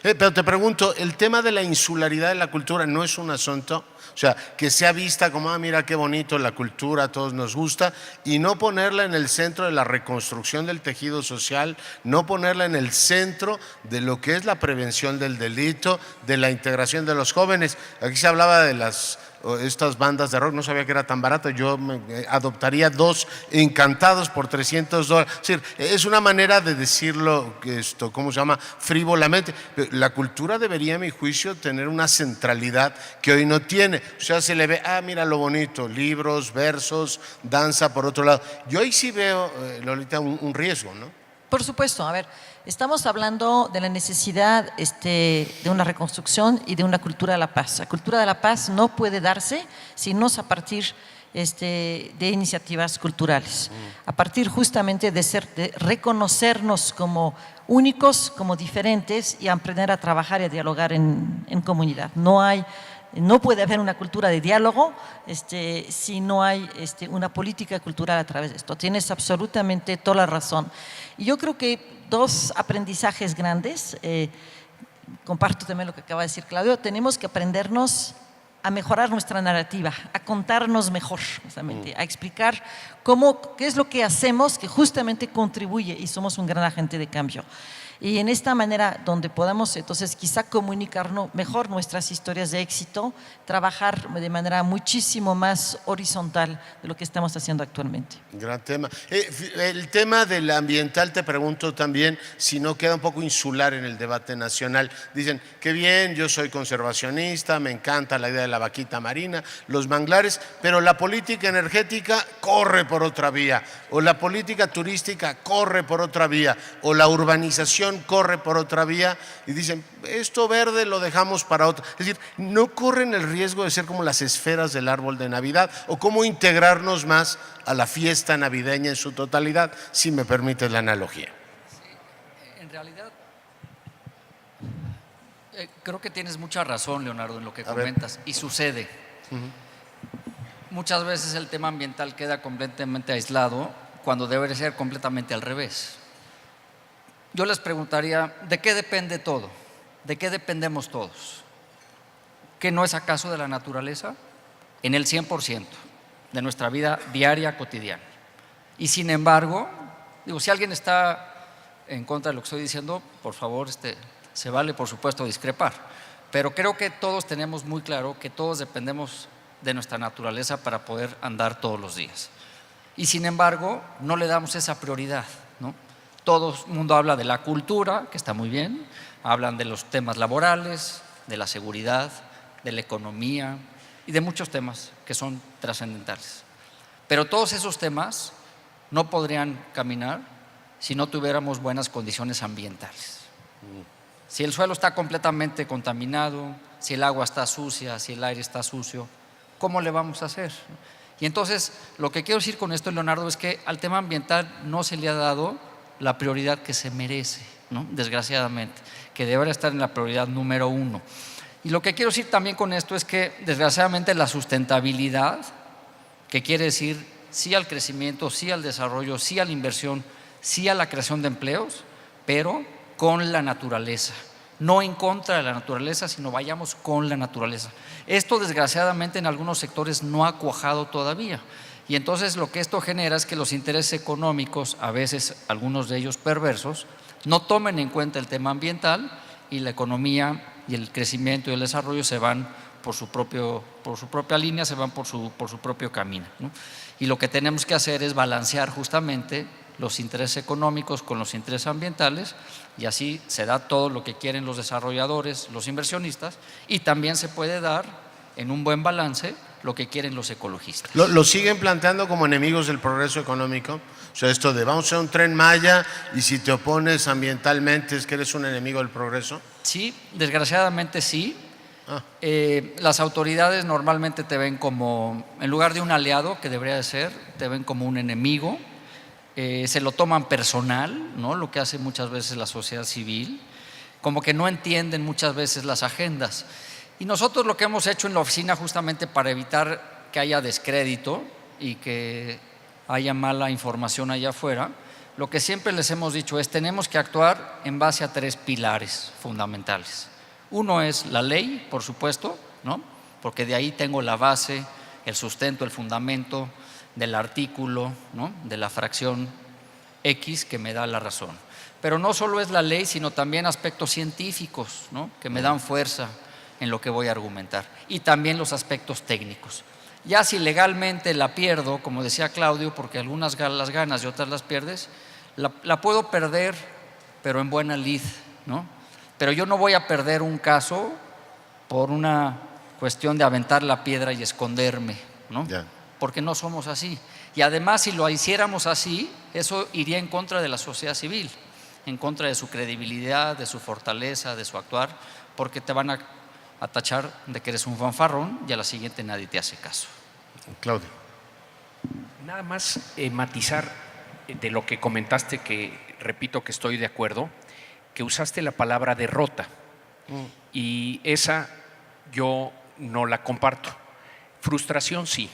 Pero te pregunto, el tema de la insularidad de la cultura no es un asunto, o sea, que sea vista como, mira qué bonito la cultura, a todos nos gusta, y no ponerla en el centro de la reconstrucción del tejido social, no ponerla en el centro de lo que es la prevención del delito, de la integración de los jóvenes. Aquí se hablaba de estas bandas de rock, no sabía que era tan barato, yo adoptaría 2 encantados por $300. Es decir, es una manera de decirlo, ¿cómo se llama? Frívolamente. La cultura debería, a mi juicio, tener una centralidad que hoy no tiene. O sea, se le ve, mira lo bonito, libros, versos, danza por otro lado. Yo ahí sí veo, Lolita, un riesgo, ¿no? Por supuesto, a ver, estamos hablando de la necesidad de una reconstrucción y de una cultura de la paz. La cultura de la paz no puede darse si no es a partir de iniciativas culturales, a partir justamente de reconocernos como únicos, como diferentes y aprender a trabajar y a dialogar en comunidad. No puede haber una cultura de diálogo si no hay una política cultural a través de esto. Tienes absolutamente toda la razón. Y yo creo que 2 aprendizajes grandes, comparto también lo que acaba de decir Claudio, tenemos que aprendernos a mejorar nuestra narrativa, a contarnos mejor, justamente, a explicar qué es lo que hacemos que justamente contribuye y somos un gran agente de cambio. Y en esta manera donde podamos entonces quizá comunicarnos mejor nuestras historias de éxito, trabajar de manera muchísimo más horizontal de lo que estamos haciendo actualmente. Gran tema. El tema del ambiental, te pregunto también si no queda un poco insular en el debate nacional. Dicen, qué bien, yo soy conservacionista, me encanta la idea de la vaquita marina, los manglares, pero la política energética corre por otra vía, o la política turística corre por otra vía, o la urbanización corre por otra vía, y dicen, esto verde lo dejamos para otra. Es decir, no corren el riesgo de ser como las esferas del árbol de Navidad, o cómo integrarnos más a la fiesta navideña en su totalidad, si me permites la analogía. Sí, en realidad Creo que tienes mucha razón, Leonardo, en lo que comentas, y sucede. Muchas veces el tema ambiental queda completamente aislado cuando debe ser completamente al revés. Yo les preguntaría, ¿de qué depende todo? ¿De qué dependemos todos? ¿Que no es acaso de la naturaleza? En el 100% de nuestra vida diaria, cotidiana. Y sin embargo, digo, si alguien está en contra de lo que estoy diciendo, por favor, se vale, por supuesto, discrepar. Pero creo que todos tenemos muy claro que todos dependemos de nuestra naturaleza para poder andar todos los días. Y sin embargo, no le damos esa prioridad, ¿no? Todo el mundo habla de la cultura, que está muy bien, hablan de los temas laborales, de la seguridad, de la economía y de muchos temas que son trascendentales. Pero todos esos temas no podrían caminar si no tuviéramos buenas condiciones ambientales. Si el suelo está completamente contaminado, si el agua está sucia, si el aire está sucio, ¿cómo le vamos a hacer? Y entonces, lo que quiero decir con esto, Leonardo, es que al tema ambiental no se le ha dado la prioridad que se merece, ¿no? Desgraciadamente, que debería estar en la prioridad número 1. Y lo que quiero decir también con esto es que, desgraciadamente, la sustentabilidad, que quiere decir sí al crecimiento, sí al desarrollo, sí a la inversión, sí a la creación de empleos, pero con la naturaleza. No en contra de la naturaleza, sino vayamos con la naturaleza. Esto, desgraciadamente, en algunos sectores no ha cuajado todavía. Y entonces lo que esto genera es que los intereses económicos, a veces algunos de ellos perversos, no tomen en cuenta el tema ambiental y la economía y el crecimiento y el desarrollo se van por su propia línea, se van por su propio camino, ¿no? Y lo que tenemos que hacer es balancear justamente los intereses económicos con los intereses ambientales, y así se da todo lo que quieren los desarrolladores, los inversionistas, y también se puede dar en un buen balance lo que quieren los ecologistas. ¿Lo siguen planteando como enemigos del progreso económico? O sea, esto de vamos a hacer un Tren Maya y si te opones ambientalmente es que eres un enemigo del progreso. Sí, desgraciadamente sí. Las autoridades normalmente te ven como, en lugar de un aliado que debería de ser, te ven como un enemigo. Se lo toman personal, ¿no? Lo que hace muchas veces la sociedad civil, como que no entienden muchas veces las agendas. Y nosotros lo que hemos hecho en la oficina, justamente para evitar que haya descrédito y que haya mala información allá afuera, lo que siempre les hemos dicho es: tenemos que actuar en base a 3 pilares fundamentales. Uno es la ley, por supuesto, ¿no? Porque de ahí tengo la base, el sustento, el fundamento del artículo, ¿no? De la fracción X que me da la razón. Pero no solo es la ley, sino también aspectos científicos, ¿no? Que me dan fuerza en lo que voy a argumentar, y también los aspectos técnicos. Ya si legalmente la pierdo, como decía Claudio, porque algunas las ganas y otras las pierdes, la puedo perder, pero en buena lid, ¿no? Pero yo no voy a perder un caso por una cuestión de aventar la piedra y esconderme, ¿no? Yeah. Porque no somos así. Y además, si lo hiciéramos así, eso iría en contra de la sociedad civil, en contra de su credibilidad, de su fortaleza, de su actuar, porque te van a tachar de que eres un fanfarrón y a la siguiente nadie te hace caso. Claudio. Nada más matizar de lo que comentaste, que repito que estoy de acuerdo, que usaste la palabra derrota, y esa yo no la comparto. Frustración sí,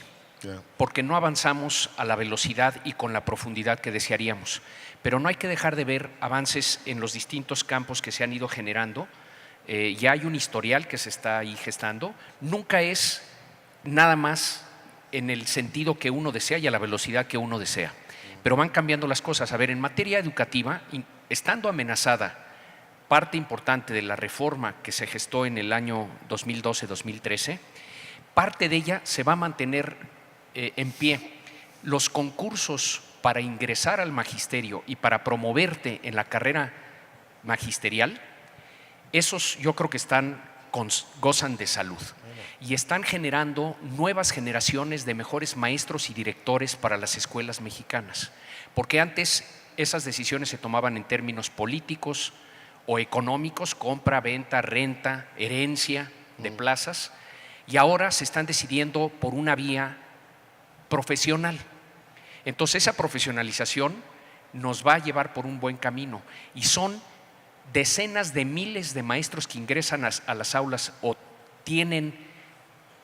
porque no avanzamos a la velocidad y con la profundidad que desearíamos, pero no hay que dejar de ver avances en los distintos campos que se han ido generando. Ya hay un historial que se está ahí gestando. Nunca es nada más en el sentido que uno desea y a la velocidad que uno desea, pero van cambiando las cosas. A ver, en materia educativa, estando amenazada parte importante de la reforma que se gestó en el año 2012-2013, parte de ella se va a mantener en pie. Los concursos para ingresar al magisterio y para promoverte en la carrera magisterial, esos yo creo que gozan de salud y están generando nuevas generaciones de mejores maestros y directores para las escuelas mexicanas, porque antes esas decisiones se tomaban en términos políticos o económicos, compra, venta, renta, herencia de plazas, y ahora se están decidiendo por una vía profesional. Entonces esa profesionalización nos va a llevar por un buen camino, y son decenas de miles de maestros que ingresan a las aulas o tienen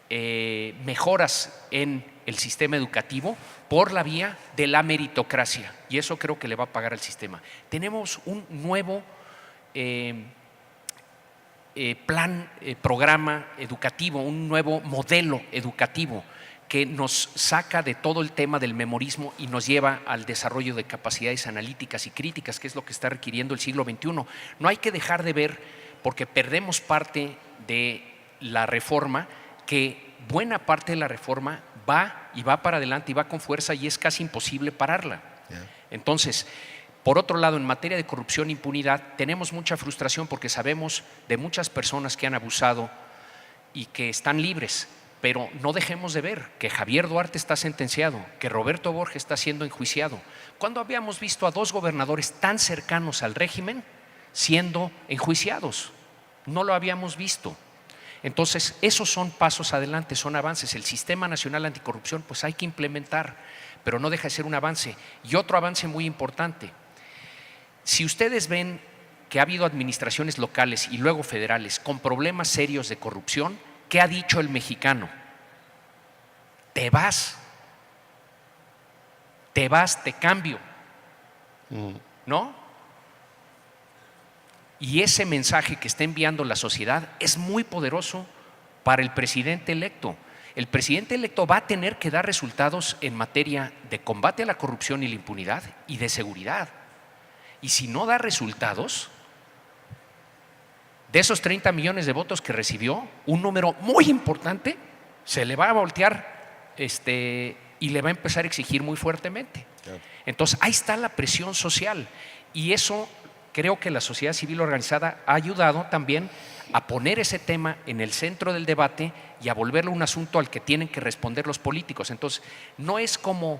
mejoras en el sistema educativo por la vía de la meritocracia, y eso creo que le va a pagar al sistema. Tenemos un nuevo programa educativo, un nuevo modelo educativo que nos saca de todo el tema del memorismo y nos lleva al desarrollo de capacidades analíticas y críticas, que es lo que está requiriendo el siglo XXI. No hay que dejar de ver, porque perdemos parte de la reforma, que buena parte de la reforma va para adelante y va con fuerza y es casi imposible pararla. Entonces, por otro lado, en materia de corrupción e impunidad, tenemos mucha frustración porque sabemos de muchas personas que han abusado y que están libres, pero no dejemos de ver que Javier Duarte está sentenciado, que Roberto Borges está siendo enjuiciado. ¿Cuándo habíamos visto a dos gobernadores tan cercanos al régimen siendo enjuiciados? No lo habíamos visto. Entonces, esos son pasos adelante, son avances. El Sistema Nacional Anticorrupción, pues hay que implementar, pero no deja de ser un avance. Y otro avance muy importante, si ustedes ven que ha habido administraciones locales y luego federales con problemas serios de corrupción, ¿qué ha dicho el mexicano? Te vas, te cambio, ¿no? Y ese mensaje que está enviando la sociedad es muy poderoso para el presidente electo. El presidente electo va a tener que dar resultados en materia de combate a la corrupción y la impunidad y de seguridad. Y si no da resultados, de esos 30 millones de votos que recibió, un número muy importante se le va a voltear y le va a empezar a exigir muy fuertemente. Entonces, ahí está la presión social, y eso creo que la sociedad civil organizada ha ayudado también a poner ese tema en el centro del debate y a volverlo un asunto al que tienen que responder los políticos. Entonces, no es como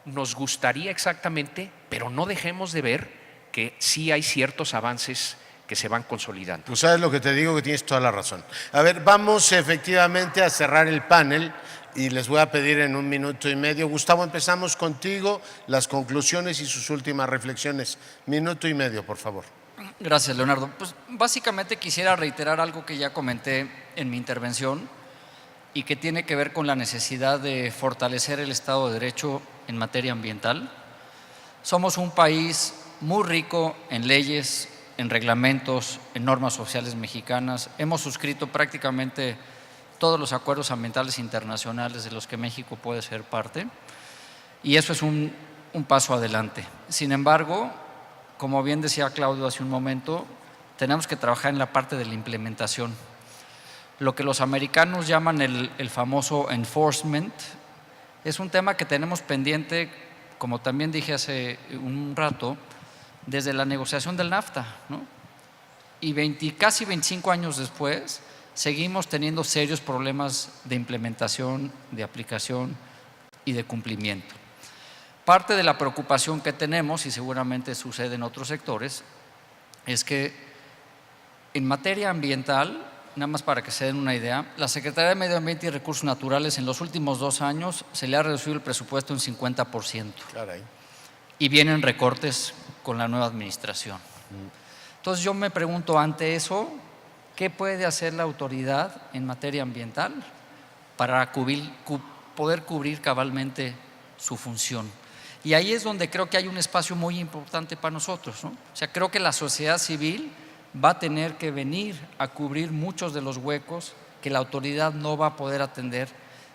nos gustaría exactamente, pero no dejemos de ver que sí hay ciertos avances que se van consolidando. Tú sabes lo que te digo, que tienes toda la razón. A ver, vamos efectivamente a cerrar el panel y les voy a pedir en 1 minuto y medio. Gustavo, empezamos contigo, las conclusiones y sus últimas reflexiones. 1 minuto y medio, por favor. Gracias, Leonardo. Pues básicamente quisiera reiterar algo que ya comenté en mi intervención y que tiene que ver con la necesidad de fortalecer el Estado de Derecho en materia ambiental. Somos un país muy rico en leyes, en reglamentos, en normas sociales mexicanas. Hemos suscrito prácticamente todos los acuerdos ambientales internacionales de los que México puede ser parte, y eso es un paso adelante. Sin embargo, como bien decía Claudio hace un momento, tenemos que trabajar en la parte de la implementación. Lo que los americanos llaman el famoso enforcement es un tema que tenemos pendiente, como también dije hace un rato, desde la negociación del NAFTA, ¿no? Y casi 25 años después seguimos teniendo serios problemas de implementación, de aplicación y de cumplimiento. Parte de la preocupación que tenemos, y seguramente sucede en otros sectores, es que en materia ambiental, nada más para que se den una idea, la Secretaría de Medio Ambiente y Recursos Naturales en los últimos 2 años se le ha reducido el presupuesto en 50%. Caray. Y vienen recortes con la nueva administración. Entonces yo me pregunto, ante eso, ¿qué puede hacer la autoridad en materia ambiental para poder cubrir cabalmente su función? Y ahí es donde creo que hay un espacio muy importante para nosotros, ¿no? O sea, creo que la sociedad civil va a tener que venir a cubrir muchos de los huecos que la autoridad no va a poder atender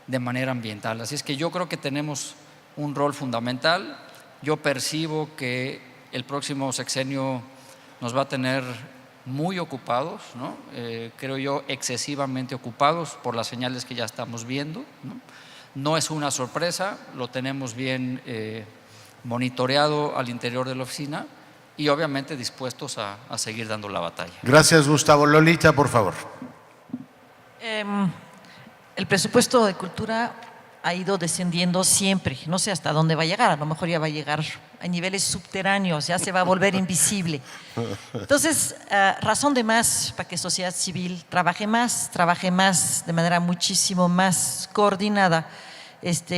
de manera ambiental. Así es que yo creo que tenemos un rol fundamental. Yo percibo que el próximo sexenio nos va a tener muy ocupados, ¿no? Creo yo excesivamente ocupados por las señales que ya estamos viendo, ¿no? No es una sorpresa, lo tenemos bien monitoreado al interior de la oficina y obviamente dispuestos a seguir dando la batalla. Gracias, Gustavo. Lolita, por favor. El presupuesto de cultura ha ido descendiendo siempre, no sé hasta dónde va a llegar, a lo mejor ya va a llegar a niveles subterráneos, ya se va a volver invisible. Entonces, razón de más para que sociedad civil trabaje más de manera muchísimo más coordinada,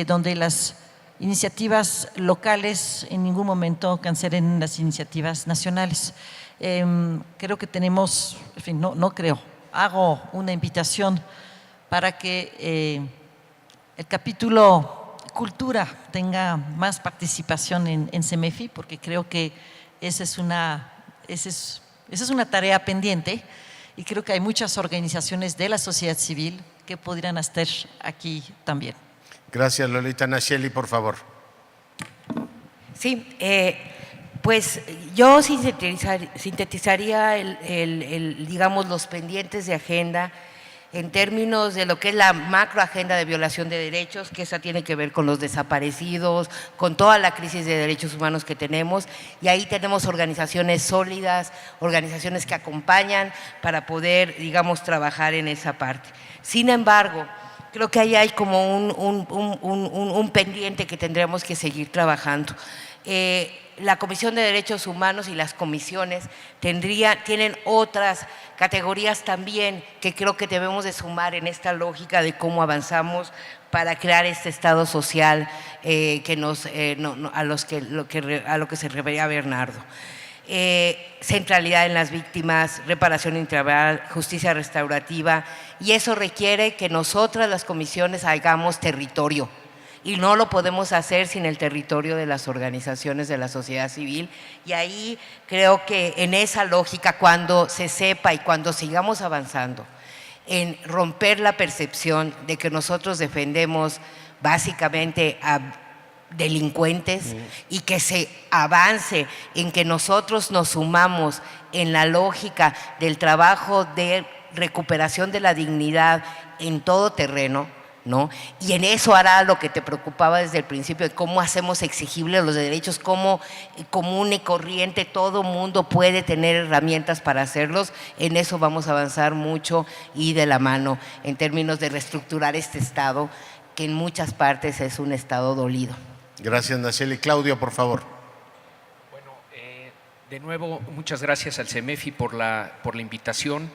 donde las iniciativas locales en ningún momento cancelen las iniciativas nacionales. Creo que tenemos, en fin, no creo, hago una invitación para que el capítulo Cultura tenga más participación en CEMEFI, porque creo que esa es una tarea pendiente y creo que hay muchas organizaciones de la sociedad civil que podrían estar aquí también. Gracias, Lolita. Nacheli, por favor. Sí, pues yo sintetizaría digamos, los pendientes de agenda en términos de lo que es la macroagenda de violación de derechos, que esa tiene que ver con los desaparecidos, con toda la crisis de derechos humanos que tenemos, y ahí tenemos organizaciones sólidas, organizaciones que acompañan para poder, digamos, trabajar en esa parte. Sin embargo, creo que ahí hay como un pendiente que tendremos que seguir trabajando. La Comisión de Derechos Humanos y las comisiones tienen otras categorías también que creo que debemos de sumar en esta lógica de cómo avanzamos para crear este Estado social a lo que se refería Bernardo. Centralidad en las víctimas, reparación integral, justicia restaurativa, y eso requiere que nosotras las comisiones hagamos territorio. Y no lo podemos hacer sin el territorio de las organizaciones de la sociedad civil. Y ahí creo que en esa lógica, cuando se sepa y cuando sigamos avanzando en romper la percepción de que nosotros defendemos básicamente a delincuentes y que se avance en que nosotros nos sumamos en la lógica del trabajo de recuperación de la dignidad en todo terreno, ¿no? Y en eso hará lo que te preocupaba desde el principio, de cómo hacemos exigibles los derechos, cómo común y corriente todo mundo puede tener herramientas para hacerlos. En eso vamos a avanzar mucho y de la mano en términos de reestructurar este Estado, que en muchas partes es un Estado dolido. Gracias, Nacheli. Claudio, por favor. Bueno, de nuevo, muchas gracias al CEMEFI por la invitación.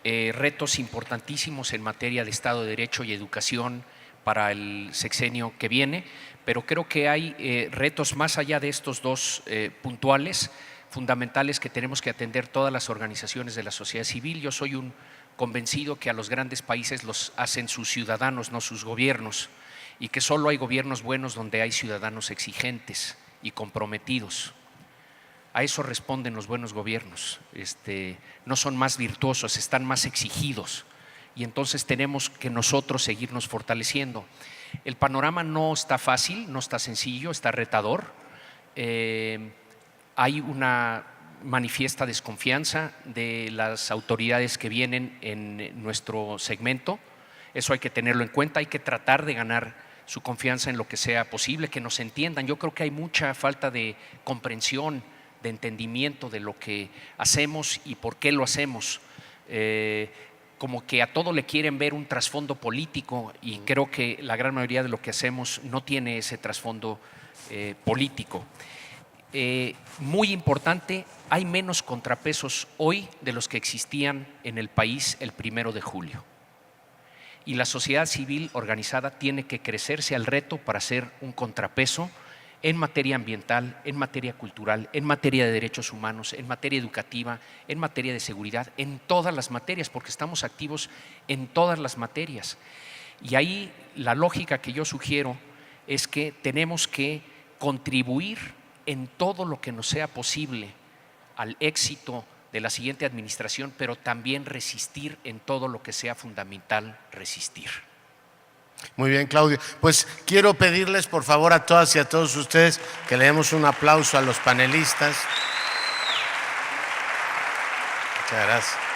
Retos importantísimos en materia de Estado de Derecho y educación para el sexenio que viene, pero creo que hay retos más allá de estos dos puntuales, fundamentales, que tenemos que atender todas las organizaciones de la sociedad civil. Yo soy un convencido que a los grandes países los hacen sus ciudadanos, no sus gobiernos, y que solo hay gobiernos buenos donde hay ciudadanos exigentes y comprometidos. A eso responden los buenos gobiernos, no son más virtuosos, están más exigidos, y entonces tenemos que nosotros seguirnos fortaleciendo. El panorama no está fácil, no está sencillo, está retador. Hay una manifiesta desconfianza de las autoridades que vienen en nuestro segmento. Eso hay que tenerlo en cuenta, hay que tratar de ganar su confianza en lo que sea posible, que nos entiendan. Yo creo que hay mucha falta de comprensión, de entendimiento de lo que hacemos y por qué lo hacemos. Como que a todo le quieren ver un trasfondo político, y creo que la gran mayoría de lo que hacemos no tiene ese trasfondo político. Muy importante, hay menos contrapesos hoy de los que existían en el país el 1 de julio. Y la sociedad civil organizada tiene que crecerse al reto para ser un contrapeso en materia ambiental, en materia cultural, en materia de derechos humanos, en materia educativa, en materia de seguridad, en todas las materias, porque estamos activos en todas las materias. Y ahí la lógica que yo sugiero es que tenemos que contribuir en todo lo que nos sea posible al éxito de la siguiente administración, pero también resistir en todo lo que sea fundamental resistir. Muy bien, Claudio. Pues quiero pedirles, por favor, a todas y a todos ustedes que le demos un aplauso a los panelistas. Muchas gracias.